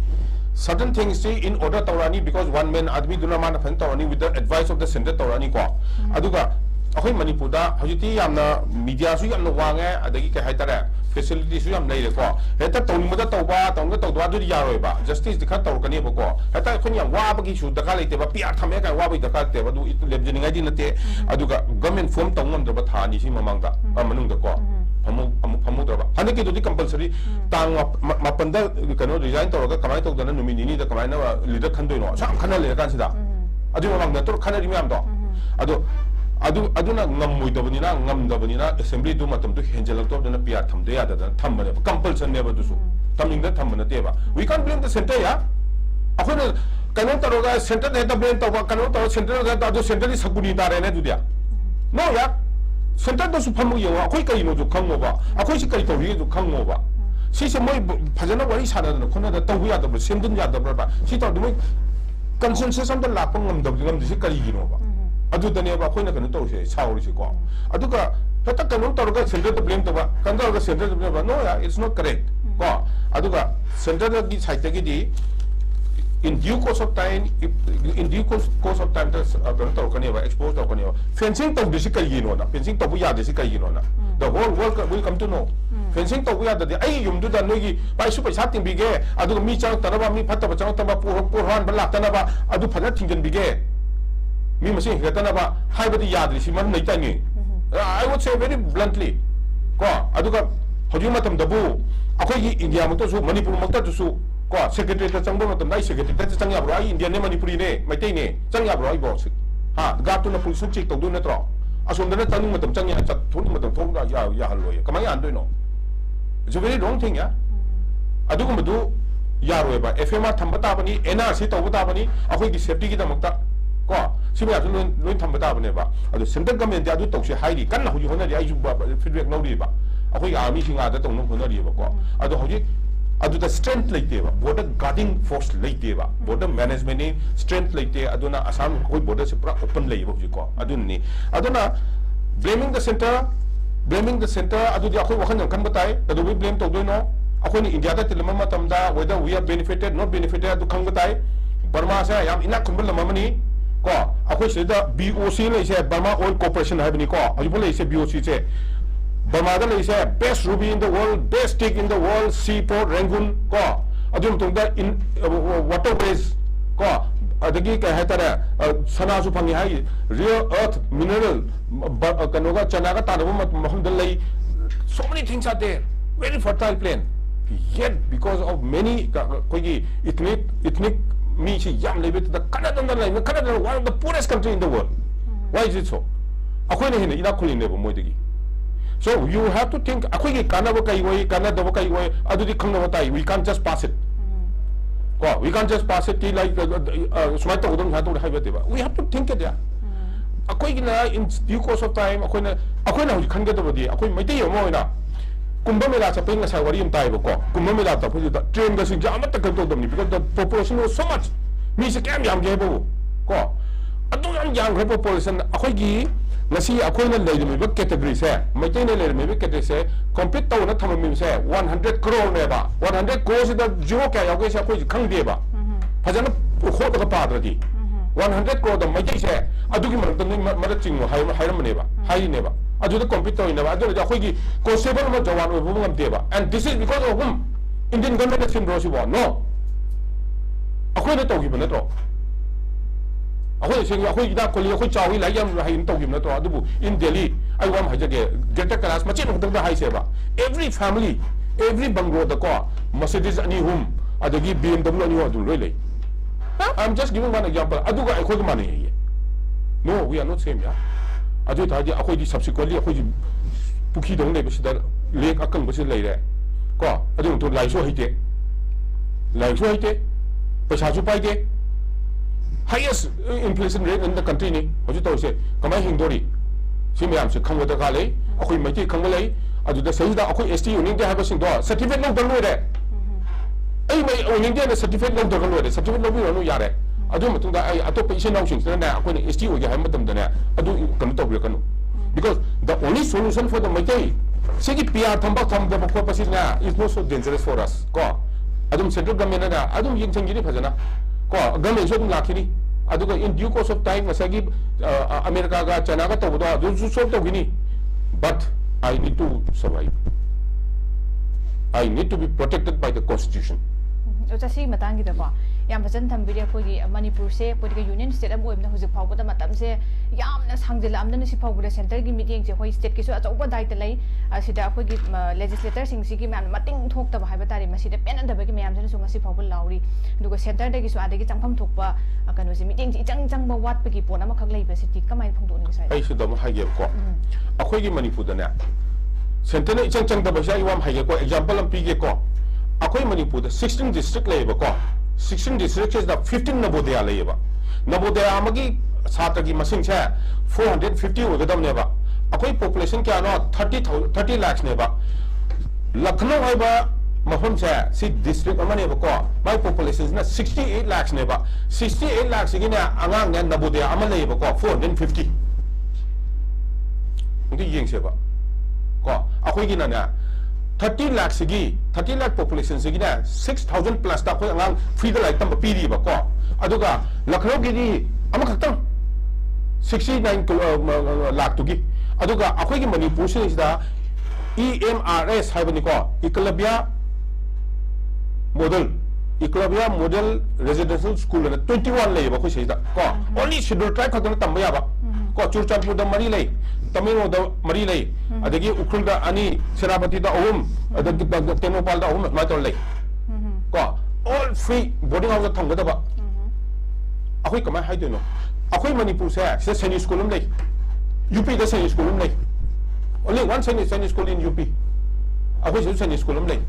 certain things in order taurani because one man admi duna man fan taurani with the advice of the center taurani ko aduga akhoi manipur da hajiti yamna media su yamna wange adagi ka haitara facility su yam nei ko heta tawni moda tawba tawga tawdwa du yaroi ba justice dikha tawkani ba ko heta khon yam wa ba gi su daka leite ba PR thame ka wa ba daka te ba du lebjini ngai di nate aduga government form tawngam da ba thani si mamang da manung da ko famu da ba hanaki do di compulsory tang mapanda kano resign tawga kamai tawdana numini da kamai na leader khandoi no sam khana le kan sida adu mamang da to khana ri myam do aduna ngamui dabani na ngam dabani na assembly du matam du henjal to na PR tham de ya da tham ba compulsion ne ba du su taming da tham na te ba we can't blame the center ya akhona kano taroga center ne da blame to ba kano to center da do center ni saguni da re ne du dia no ya center da su phamu yo akhoi kai no ju khang ba akhoi si kai to ri ju khang ba si se moi phajana wari sana da khona da to ya da ba semdun ya da ba si to du moi consensus am da la pang ngam da si kai gi no ba ꯑꯗꯨꯗꯅꯦꯕ ꯑꯩꯈꯣꯏꯅ ꯀꯩꯅꯣ ꯇꯧꯔꯤꯁꯦ ꯁꯥꯎꯔꯤꯁꯦꯀꯣ ꯑꯗꯨꯒ ꯍꯦꯛꯇ ꯀꯩꯅꯣ ꯇꯧꯔꯒ ꯁꯦꯟꯇꯔꯗ blame ꯇꯧꯕ ꯀꯩꯅꯣ ꯇꯧꯔꯒ ꯁꯦꯟꯇꯔꯗ ꯕ꯭ꯂꯦꯝ ꯇꯧꯕ ꯅꯣ ꯏꯠꯁ ꯅꯣꯠ ꯀꯔꯦꯛ ꯀꯣ ꯑꯗꯨꯒ ꯁꯦꯟꯇꯔꯒꯤ ꯁꯥꯏꯠꯇꯒꯤꯗꯤ in due course of time in due course of time kano tawkaniba expose tawkaniba fencing tawdisi kaigino na fencing tawu yadisi kaigino na the whole world will come to know fencing tawu yadadi ai yumdu da nogi pai su paisa tingbige adu mi chang tanaba mi phattaba chang taba por han bala tanaba adu phana thingjan bige mi masi hetanaba haibadi yadri siman nei tani I would say very bluntly ko aduga hoju matam dabu akoi gi India makta su Manipur makta su ko secretary ta changbo matam dai secretary ta chang yabro ai India ne Manipuri ne maitai ne chang yabro ai bo ha ga tu na police check tawdu na tro asom da na tang matam chang ya chat thon matam thong da ya haloi kamai an doi no it's a very wrong thing ya aduga madu yaroi ba FMR thamba ta bani NRC tawba ta bani akoi gi safety gi da makta ko siba tu loin thamba ta bane ba adu central government adu tawse hairi kan hoji hona ri ai ju feedback no ri ba akoi army singa da tawno hona ri ba ko adu hoji adu the strength laite ba border guarding force laite ba border management ni strength laite aduna asam koi border se pura open lai ba ko adun ni aduna blaming the center adu di akoi wakhan kan batai adu we blame tawdo no akoi ni India da tilma matam da whether we are benefited not benefited adu khang batai Burma sa yam ina kumbal lamani ko akoi se da BOC lai se Burma Oil Corporation hai bani ko ayu lai se BOC se Burma da lai se best ruby in the world best stick in the world seaport Rangoon ko adum tung da in waterways ko adagi ka hatara sana su phangi hai rare earth mineral kanoga chana ga tanabu mahum dal lai so many things are there very fertile plain yet because of many koi ethnic me she yam lebet the Canada one of the poorest country in the world why is it so akoi ne hine ina khuli ne bo moidagi so you have to think akoi gi kana ba kai wai kana da ba kai wai adu di khangna batai we can't just pass it ko we can't just pass it like smart to udom ha to hai bate ba we have to think it ya akoi gi na in due course of time akoi na khang ga da ba di akoi maitai yo mo ina Kumbh Mela chapeng na sa wari am tai ba ko Kumbh Mela ta phu da train ga sing ja amat tak to dom ni because the population was so much mi se kam yam ge bo ko adu yam ge population akoi gi ngasi akoi na lei mi ba category se mai tai na lei mi ba category se complete to na tham mi se 100 crore ne ba 100 crore se da zero ka ya ge se akoi khang de ba phajana kho da pa da di 100 crore da mai tai se adu gi mar da ni mar ching mo hai ram ne ba hai ne ba adu da compete to ina ba adu da khoi gi constable ma jawan we bu ngam de ba and this is because of whom Indian government sim rosi ba no akhoi na to gi ba na to akhoi sing akhoi da kholi akhoi chawi lai yam hai to gi na to adu bu in Delhi I wam ha jage greater class ma chin da hai se ba every family every bangro da ko Mercedes ani hum adagi BMW ani adu loi lai I'm just giving one example adu ga akhoi ma ne no we are not same ya adu ta ji akhoi di subsequently akhoi ji pukhi dong le bisi da lek akang bisi lai re ko adu to lai so hite paisa su pai de highest inflation rate in the country ni hoju to se kamai hingdori si mayam se khangwa da ga le akhoi mai ti khangwa lai adu da sai da akhoi ST uning de ha ba sing do certificate lo dang lo de ai mai uning de certificate lo dang lo de certificate lo bi no ya re adu matung da ai atop isen nau sing na akhoi ni ST o ya ha matam da na adu kan to bi kan because the only solution for the Maitai segi PR thamba thamba ba ko pasi na is not so dangerous for us ko adum central government na adum yin changi ni phajana ko government so dum lakhini adu ko in due course of time masagi America ga China ga to do adu so so to gini but I need to survive I need to be protected by the constitution Chasi matang gi da ba yam fajan tham bi ko gi Manipur se political union state am oim na hujik phau da matam se yam na sangjil am na si phau da center gi meeting je hoi state ki so achau ba dai ta lai asida ko gi legislator sing si gi man mating thok ta ba hai ba tari masida pen da ba gi mayam jana so ngasi phau ba lauri dugo center da gi so adagi changpham thok ba kanu si meeting ji chang ba wat ba gi pon ama khak lai ba city kamai phang do ni sai ai su da ma hai ge ko akhoi gi Manipur da na center na chang da ba sai wam hai ge ko example am pi ge ko akhoi Manipur da 16 district lai ba ko 16 districts is the 15 Navodaya layeba Navodaya amagi satra gi masing cha 450 ogadam neba akoi population kya no 30 lakhs neba Lucknow haiba mahon sa si district amane ba ko my population na 68 lakhs ne ba 68 lakhs gi na angang ne nabodia amale ba ko 450 ndi yeng se ba ko akoi gi na na 30 lakhs gi 30 lakh population gi na 6000 plus ta ko angang free da like tam pi ri ba ko aduga lakhno gi ni amakhatam 69 lakh tu gi aduga akoi gi manipur se da EMRS haibani ko 𝐒𝐿𝐵𝐴 model residential school na 21 lay ba ko sei da ko only schedule tribe khadana tamba ya ba ko churchanpur da mari lay tamilo da mari lay adagi ukhul da ani serapati da ahum adagi tenopal da ahum ma tor lay ko all free boarding house thang da ba akoi kamai hai de no akoi manipur sa senior school lay UP da senior school lay only one senior school in UP akoi senior school lay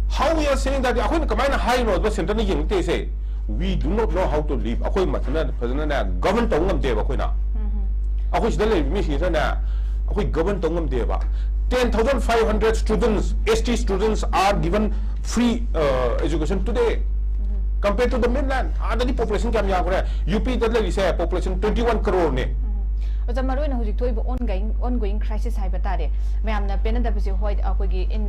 how we are saying that akoi kamai na high road ba center ni yeng te se we do not know how to live akoi matna phazana na government tongam de ba akoi na akoi sida le mi si na akoi government tongam de ba 10,500 students ST students are given free education today compared to the mainland adani population kam ya kore UP da le se population 21 crore ne Oja maru na hujik thoi ongoing crisis hai batare mayam na pen da bisi hoi akogi in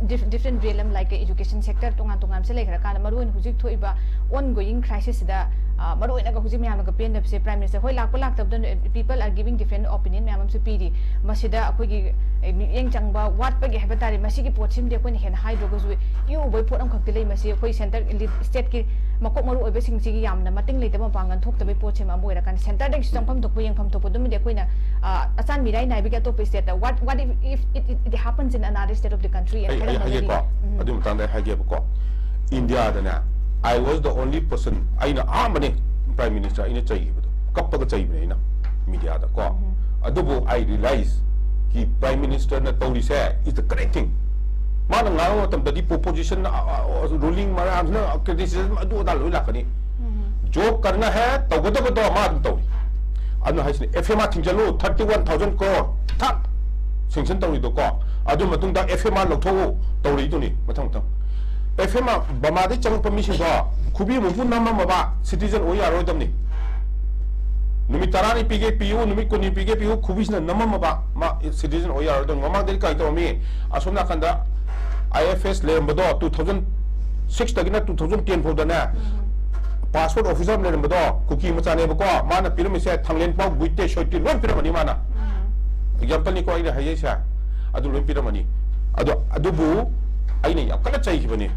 different realm like education sector tongan se lekhara kana maru na hujik thoi ba ongoing crisis da maru na ka hujik mayam ka pen da bisi prime minister hoi lak tab people are giving different opinion mayam su pidi masida akogi yeng changba wat pa ge ha batare masi ki potsim de ko ni hen hai dogo ju yu boy pot am khakti lei masi hoi center state ki makok maru obe sing sigi yam na mating lei da ma pangan thok ta be potsim amoi ra kan center de sangpham to ko yeng pham to ko dum de koina asan mirai nai bi ka to state what if it happens in another state of the country and adum tang da hage ko India da na I was the only person aina amane prime minister ina chai bu kappa ga chai ne na media da ko adubu I realize ki prime minister na tawri se is the correct thing mana ngao tam da di proposition ruling mara na criticism adu da loi la kani जो करना है तो मार तो अनु हाइस FMR थिंजलो 31,000 crore थक sanction तौरीदो को अदु मतुंग दा एफएमआर लथो तौरीदुनी मथंग मथंग एफएमआर बमादे चंग परमिशन दो खुबी मुफु नम मबा सिटीजन ओ यारो दमनी नुमि तरानी पीगे पीयू नुमि कोनी पीगे पीयू खुबीसना नम मबा मा सिटीजन ओ यारो दम ममा देल काई तो मी असोना कंदा IFS लेमबदो 2006 तगिना 2010 फोदना passport officer ne rembo kuki machane bako mana pirum se thanglen pau guite shoti lon piramani mana example ni ko ina haye sa adu lon piramani adu bu aina ya kala chai bani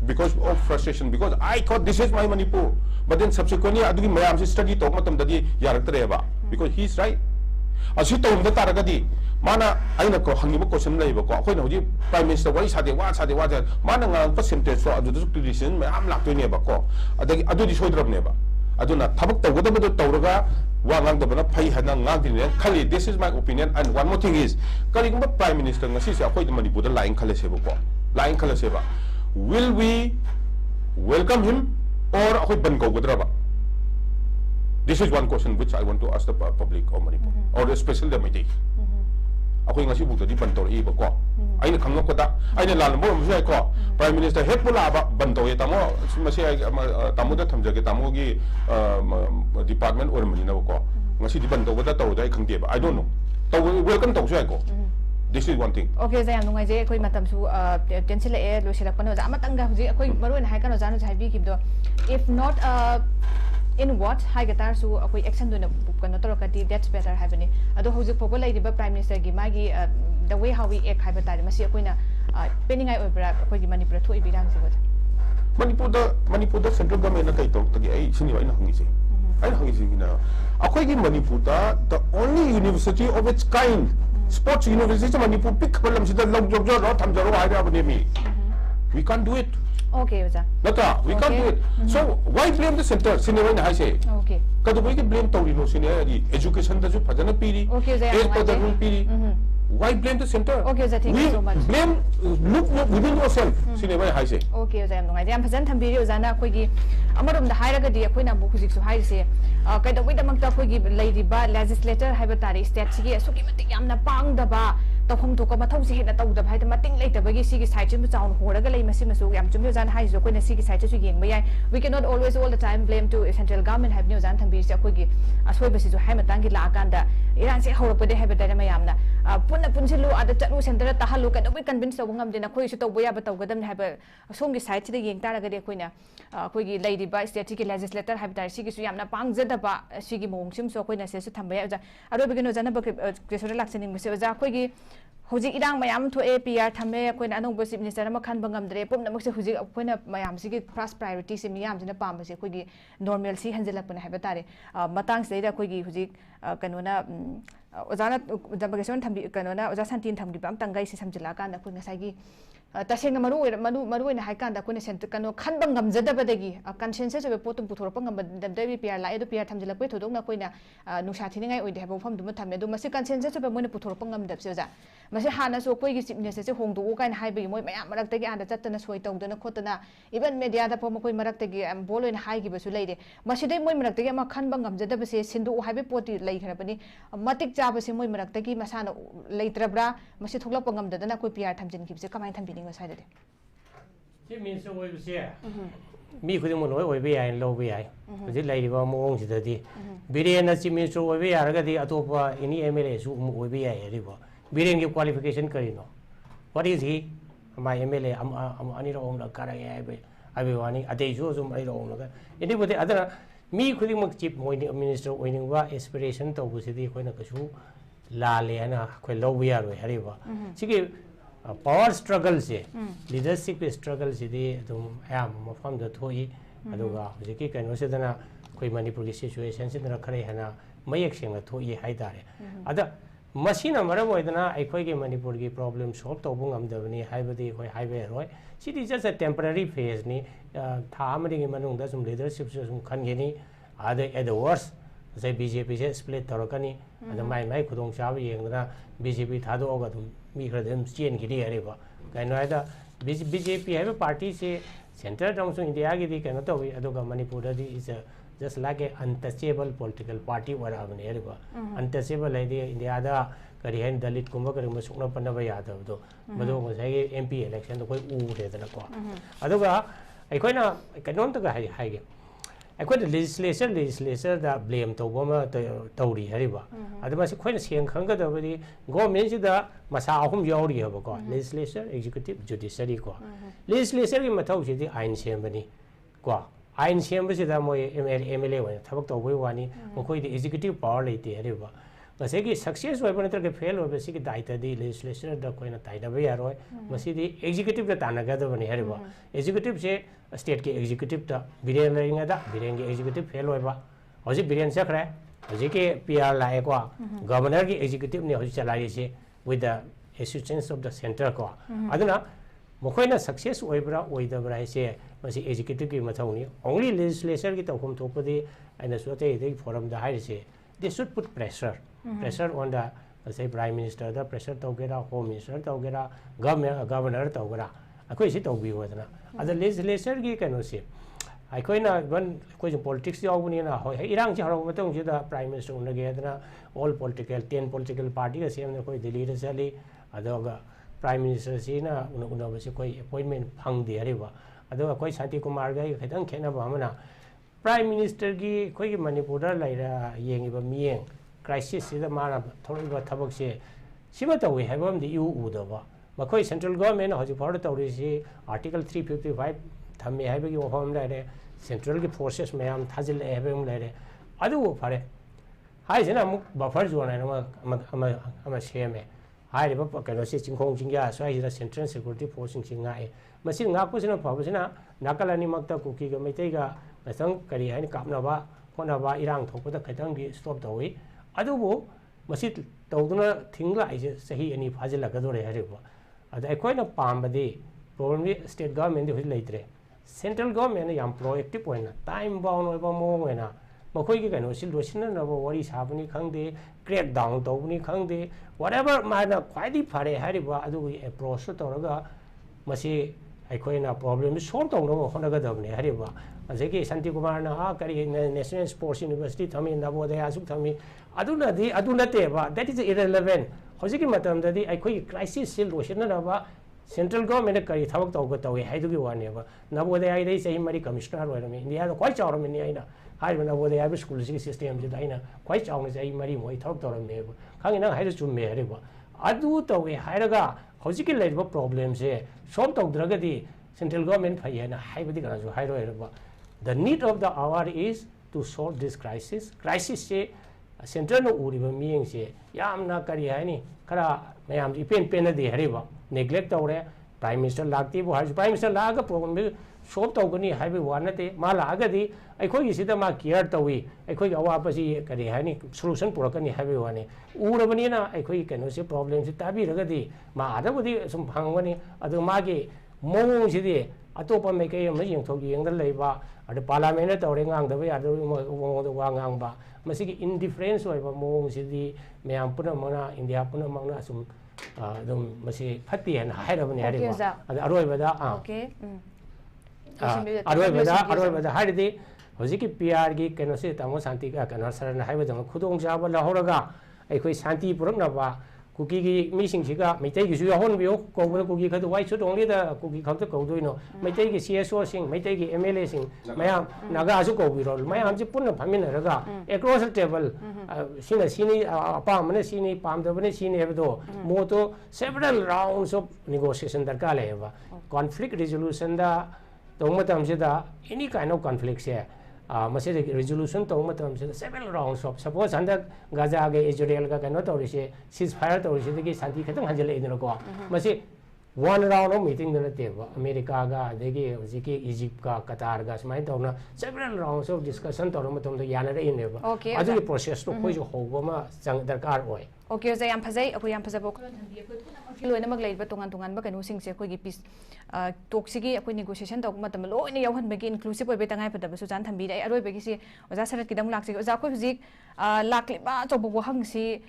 because of frustration because I thought this is my Manipur but then subsequently adu ki mayam se study to matam dadi yarak ba because he is right asu to umda taragadi mana aina ko hangiba question lai ba ko akoi na hoji prime minister wai sade wa mana nga percentage so adu du decision ma am lak to ne ba ko adagi adu di soidrab ne ba aduna thabak tawgada ba tawraga wa ngang da bana phai hana ngang din ne khali this is my opinion and one more thing is kali ngba prime minister ngasi se akoi de Manipur da line khale se ba ko line khale se ba will we welcome him or akoi ban ko godra ba this is one question which I want to ask the public of Manipur or especially the media akoi ngasi bu di ban tor e ba ko aina khangno ko da aina lal mo mu sai ko prime minister het pula ba ban to ye tamo masi tamo da thamja ge tamo gi department or mani na ko ngasi di ban to da to da khang de ba I don't know to welcome to sai ko this is one thing okay zai am nungai je akoi matam su tension la e lo selak pano za amatang ga ji akoi maruin hai kan janu jai bi kib do if not in what 𝐂𝐇𝐈𝐄𝐷 su akoi action do na kan to rakati that's better have ni ado hoji popo lai ba prime minister gi magi the way how we act hai ba tari masi akoi na peningai oibra akoi gi Manipur thoi bi rang se Manipur da central government na kai to tagi ai sini ai na hangi se ai na hangi se na akoi gi Manipur da the only university of its kind sports university Manipur pick balam sida long jog jo ro tham jaro ai ra bane mi we can't do it okay oja nata we can't do it so why blame the center sini wai na hai se okay kadu bai ki blame tawri no sini ai education da ju phajana piri okay oja age padarul piri why blame the center okay oja thank you so much blame look within yourself sini wai hai se okay oja nungai jam phajan thambiri oja na koi gi amarom da hairaga di akoi na bu khujik su hai se kai da wai da makta koi gi leiriba legislator haiba tari state gi asuki mati yamna pang da ba तौफम थोक मथौ से हेना तौदब हाइद मतिंग लेतबगी सिगी side चु chown होरगा लै मसी मसु याम चुम योजान हाइजो Koyna सिगी side चु Young बयाय we cannot always all the time blame to central government have योजान थंबि से कोइगी असोय बसी जो हाइ मतंगी ला कांदा इरान से होरपदे हाइब दाय मयामना पुन्ना पुनसिलु आदा चलु सेंटर ताहलु कदबि कन्विन्स तौ ngam देना खोइ सु तौ बया बतौगदम हाइब सोंगी साइड से येंग तारगदे कोइना कोइगी लेदिबा स्टेट की लेजिस्लेटर हाइब दाय सिगी सु यामना पांगजदबा सिगी मोंगसिम सो कोइना से सु थंबया जा अरोबिगनो जाना केसोर लाक्सनिंग मसे जा कोइगी हुजी इरांग मयाम थोए पीआर थमे कोइना अनोब चीफ मिनिस्टर अमा खान बंगमद्रे पुमनमक से हुजी कोइना मयाम सिगी फर्स्ट प्रायोरिटी से मियाम जिना पाम से कोइगी नॉर्मल सी हंजलपन हाइब तारे मतंग से कोइगी हुजी कनोना ओजाना जबगेसन थंबी कनोना ओजा संतीन थंबी बम तंगाई से समजला कांदा कोइ ngसागी तसेंग मरु हाइ कांदा कोइना सेंट कनो खनब ngamjadabadagi consensus of potum puthorpa ngamdabdi pr la edu pr thamjilakpe thodongna koina nusa thiningai oide habo pham dum thamme du masi consensus of moina puthorpa ngamdabse ja masi hana so koi gi chief minister se hongdu kain haibe moi mayam maraktagi anda chattana soi tawdana khotana even media da pom koi maraktagi boloin hai gi basu leide masi dei moi maraktagi ama khanba ngamjadabase sindu haibe poti leikhrabani matik chabase moi maraktagi masana leitrabra masi thoklapa ngamdadana koi pr thamjin khibse kamai thambini ngasai de Chief Minister oibse mi khudi mo noi oibe yain lo be yai ji lai ba mong si dadi biren na Chief Minister oibe yaraga di atopa any MLA su oibe yai ri ba biren ki qualification kari no what is he my MLA ani ro na kara yai be abi wani ate ju zum ai ro na ini bote adana mi khudi mo Chief Minister oining ba aspiration to bu si di khoi na kasu la le na khoi lo be yaro hari ba sigi power struggle se leadership struggle se de dum am mafam da thoi aduga hojiki kaino se dana koi manipur ki situation se dana khare hana mayek seng thoi hai dare ada machine mara moidana ai khoi ki manipur ki problem solve to bungam dabani haibadi khoi haibe roi it is just a temporary phase ni tha amari ki manung da sum leadership se sum khan ge ni ada at the worst say BJP se split torokani ada mai khudong chaw yengna BJP thado ga dum mi khradem chen gi ri ba kaino ada BJP have a party se center down so India gi di kaino to aduga Manipur di is just like a untouchable political party wara abne ba untouchable idea India da kari hen dalit kumba kari masukna panna ba yada do madu ngai MP election to koi u de da ko aduga ai koina kanon to ga hai ge I legislature da blame to goma tauri hariba adama se khoina siang khanga da bari government da masa ahum yauri haba ko legislature executive judiciary ko legislature ki mathau se di ain sembani ko ain semba se da moi MLA wa thabak to boi wani ko di executive power leite hariba mase ki success wa bana ke fail wa basi ki daita di legislature da koina taida ba yaroi masi di executive da tanaga da bani hariba executive se state ke executive da biren lainga da biren ke executive fail hoiba hoji biren sakra hoji ke PR lae ko governor ki executive ne hoji chalai se with the assistance of the center ko aduna mokoina success oibra oidabra se masi executive ki mathauni only legislature ki tawkhum thopadi aina sote de forum da hai se they should put pressure on the say prime minister da pressure tawgera home minister tawgera governor tawgera akoi si tawbi wadana ada legislature gi kano se aikoina ban koi politics yaubuni na hoi irang chi haro batong ji da prime minister unna ge dana all political 10 political party ga sem na koi delhi ra sali adoga prime minister si na una ba se koi appointment phang de ari ba adoga koi Shanti Kumar ga khadang khena ba mana prime minister gi koi gi Manipur da laira yengi ba mieng crisis si da mara thori ba thabak se sima ta we have the eu da ba makoi central government hoji for tawri si article 355 thamme haibe gi ofam la re central ki forces mayam thajil haibe um la re adu phare hai jena muk buffer zone na ama sheme hai re ba kano si chingkhong chingya swai jira central security force singa e masi nga ko sina phabu sina nakalani makta kuki ga metai ga masang kari hai ni kapna ba khona ba irang thokpa da khaitang gi stop tawi adu bo masi tawduna thingla ai sahi ani phajil la ga dore hai re ba ada ekoina pambadi probably state government de leitre central government yam proactive oina time bound oiba mong oina makoi ki kano sil rosina na wari sabuni khangde crack down tawuni khangde whatever mana khwaidi phare hariba adu approach to raga masi ekoina problem solve tawno honaga dabne hariba azegi Santi Kumar na kari National Sports University thami Navodaya suk thami aduna te ba that is irrelevant hojiki matam dadi aikoi crisis sil lotion na ba central government kari thabak tawga tawi haidugi wane ba Navodaya dei sei mari commissioner oirami India da kwai chawram ni aina hai ba Navodaya school system ji daina kwai chawni sei mari moi thabak tawram ne ba khangi na haidu chum me re ba adu tawi hairaga hojiki leiba problem se solve tawdragadi central government phayena haibadi kana ju hairo ba the need of the hour is to solve this crisis se central no uriba miyeng se yamna kari haini kara mayam ji pen de hariba neglect tawre prime minister lagti bo prime minister laga problem be solve tawgani haibi wanate ma lagadi aikoi gi sida ma care tawi aikoi gi awa pasi kari haini solution purakani haibi wane urabani na aikoi kano se problem se tabi ragadi ma adabudi sum phangwani adu magi mong sidi atopa me kay ma yeng thogi yeng dal leiba ade parliament tawre ngang da ya do wa ngang ba masigi indifference oi ba mong sidi meam puna mana India puna mana sum dum masi phatti han hairabani hari ba ade aroi bada okay aroi bada haridi hojiki PR gi keno se tamo santi ka kano saran haiba dam khudong jaba la horaga aikoi santi purakna ba kuki gi meeting siga meitai gi su yahon bio ko bra kuki khadu wai chu dong le da kuki khakta ko doino meitai gi CSO sing meitai gi MLA sing mayam naga asu ko biro mayam ji punna phamin raga across the table sini apa mane sini pam da bane sini hebdo mo to several rounds of negotiation darkar le ba conflict resolution da tong matam se da any kind of conflict se mase resolution to matam se several rounds of suppose under Gaza ge Israel ga kano to se ceasefire to se de santi khatang hanjel e ko mase one round of meeting na te ba America ga de ge hojiki Egypt ga Qatar ga smai to na several rounds of discussion to matam to yana re ne ba adu process to khoi jo hoba ma chang darkar oi okay za yam phajai aku yam phajabo khon thambi aku loina mak leiba tongan ba kanu sing se khoi gi peace toksigi aku negotiation tok matam loina yauhan bagi inclusive oi be tangai pada su jan thambi dai aroi bagi si oja sarat kidam laksi oja khoi huzik lakli ba chobo bo hang si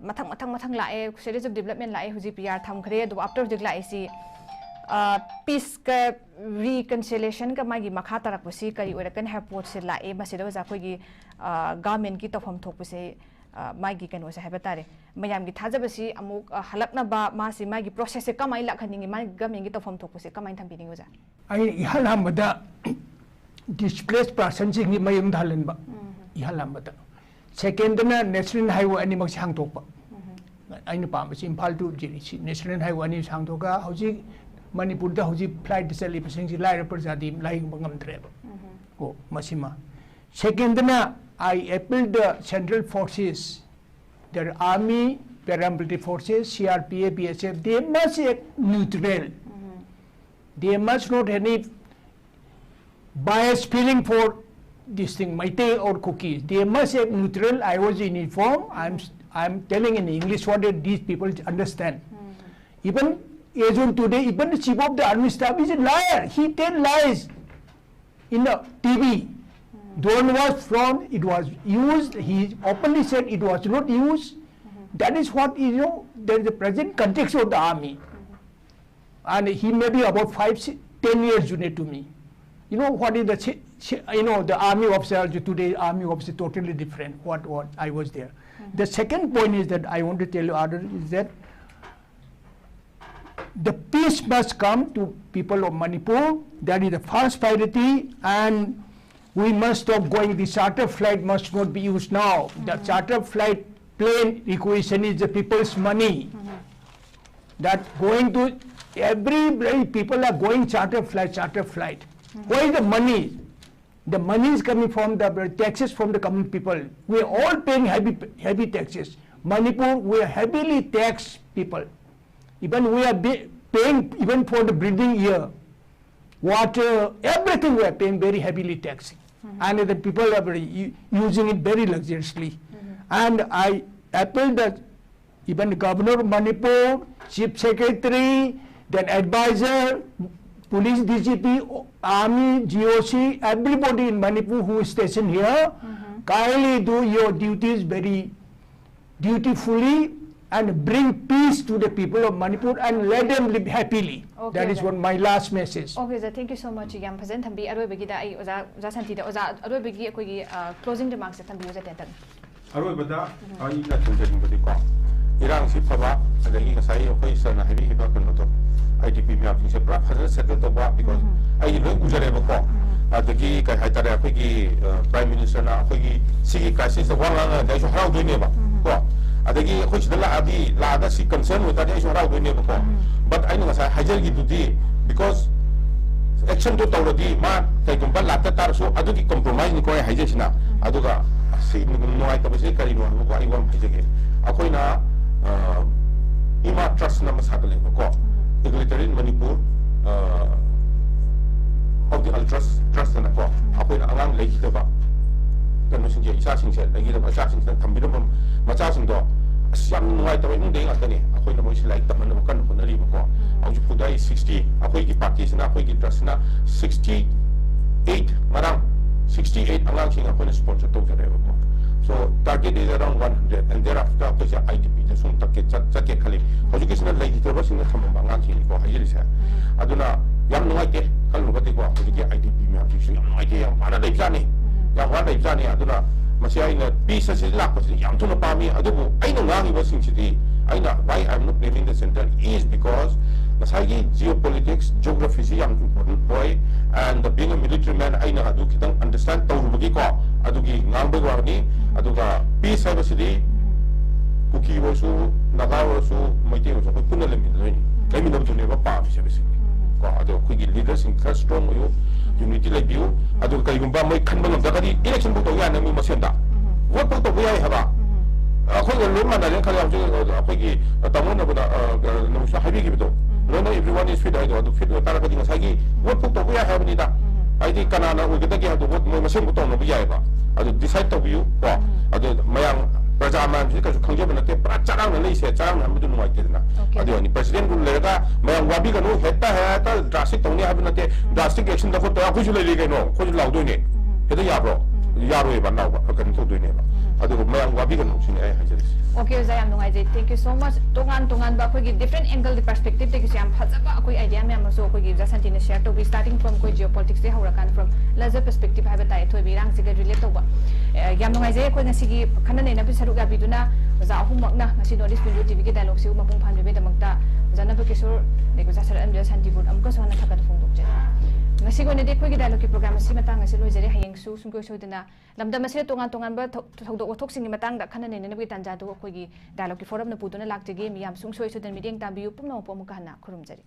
mathang lae series of development lae huji PR tham khre do after huzik lae si peace ka reconciliation ka magi makha tarak pusi kari ora kan airport se lae masida oja khoi gi government ki tofam thok puse magi kanu se habatare mayam gi thajabasi amuk halakna ba masi magi process se kamai lakhaningi magi government gi tofam thok puse kamai thambi ningo ja ai ihalamada displaced person sing ni mayum dhalan ba ihalamada second na national highway ani mak sang tok ba ai ni pam sim phal tu ji national highway ani sang tok ga hoji Manipur da hoji flight sali pasing ji lai rapor jadi lai bangam tre ba ko masima second na I appealed the central forces, their army, paramilitary forces, CRPA, BSF, they must act neutral. They must not have any bias feeling for this thing, Maite or cookies. They must act neutral. I was in uniform. I'm telling in English what these people understand. Even as on today, even the chief of the army staff is a liar. He tells lies in the TV. Drone was flown, it was used, he openly said it was not used. That is what, there is a present context of the army. And he may be about 5-10 years junior to me. What is the army officer today, army officer totally different, what I was there. The second point is that I want to tell you is that the peace must come to people of Manipur. That is the first priority, and we must stop going. The charter flight must not be used now. The charter flight plane requisition is the people's money. That going to every people are going charter flight. Where is the money? The money is coming from the taxes from the common people. We are all paying heavy taxes. Manipur, we are heavily taxed people. Even we are paying even for the breathing air, water, everything we are paying very heavily taxing. And the people are using it very luxuriously. And I appeal that even the governor of Manipur, chief secretary, then advisor, police DGP, army, GOC, everybody in Manipur who is stationed here, kindly do your duties very dutifully and bring peace to the people of Manipur and let them live happily. Okay, that is what my last message. Okay, sir. Thank you so much. Yam present thambi aroi begi da ai oza santi da oza aroi begi koi gi closing remarks thambi oza tentan. aroi bada ai na tunjering badi ko irang si phaba adagi ngasai koi sana heavy hiba kan to IDP mi apni se pra phara settle to ba because ai loi gujare ba ko adagi kai hai tare koi gi prime minister na koi gi sigi crisis wa la dai so harau doi ne ba ko adagi koi sidala adi la da si concern with that dai so harau doi ne ba ko but ai ngasai hajar gi dudi because action to tawradi ma kai kumpa lata tar so adugi compromise ni ko hai je sina aduga si nuai ta bese kari no ko ai wam hai je ge akoi na ima trust na masakale ko 𝐒𝐿𝐻 Manipur of the ultras trust na ko akoi na angang lei ki ba kan no sinje isa sing se lagi da isa sing thambi da macha sing do asyam nuai ta bai dei atani akoi na moi silai ta man kan ko na ri ko au ju pudai 60 akoi ki party sina akoi ki trust na 68 marang 68 angang sing akoi na sponsor to jare ko so target is around 100 and thereafter ko ja IDP ta sum tak ke chat ke khali ho ju kisna lai ki ba sing tham ba ngang ki ko hai ri sa aduna yam nuai ke kalu ba te ko ho ju ki IDP mi am ju yam nuai ke yam ana dai jani yam wa dai jani aduna masih ai na peace se la ko yam tu na pa mi adu ai na ngang ba sing chiti ai na why I'm not blaming the center is because masagi geopolitics geography is yam important boy and being a military man I na adu kitang understand taw bagi ko adu gi ngang ba war ni adu ga peace hai ba sidi kuki wo su naga wo su maite wo su ko punna le mi lo ni kai mi no tu ne ba pa bi se bi ko adu ku gi leaders in trust strong yo unity le biu adu kai gum ba mai khan ba ngam da di election bu to ya na mi ma sen da vote bu to bu ya ha ba akhoi ga lo ma da le khala ju akhoi gi tamon na bu da no sa habi gi bi to no everyone is fit I do fit ta ra ka di ma sa gi vote bu to bu ya ha ni da ai di kana na u ga da gi adu vote mo ma sen bu to no bu ya ba adu decide to biu ko adu mayang Prajaman jika khangje bana te pra charang na leise charang na mudu nuai te na adu ni president gu lega mayang wabi ga no hetta ha ta drastic tong ni abna te drastic action da ko to aku jule le no ko lau do ni heda ya bro ya ro e ba na ba kan to do ni ba adu mayang wabi ga no sini ai ha jere Okay, Zai, I'm nungai. Thank you so much. Tongan ba koi different angle, the perspective take siam phaja ba koi idea me am so koi jasanti ne share to be starting from koi geopolitics se haurakan from larger perspective ha ba tai thoi bi rang siga relate to ba yam nungai je koi ngasi gi khana ne na bi saru ga bi duna za ahum mak na ngasi Northeast Window TV ke dialogue se mapung phan be damakta jana ba kesur ne ko jasar am jasanti bun am ko so na thakat phung dok je ngasi ko ne de koi dialogue ki program si matang ngasi loi jare hayeng su sung ko so dina lamda masire tongan ba thokdok othok sing matang da khana ne ne bi tanja do koi gi dialogue ki forum na puduna lakjege mi yam sung soi so den mi deng ta biu pum no pom ka na khurum jari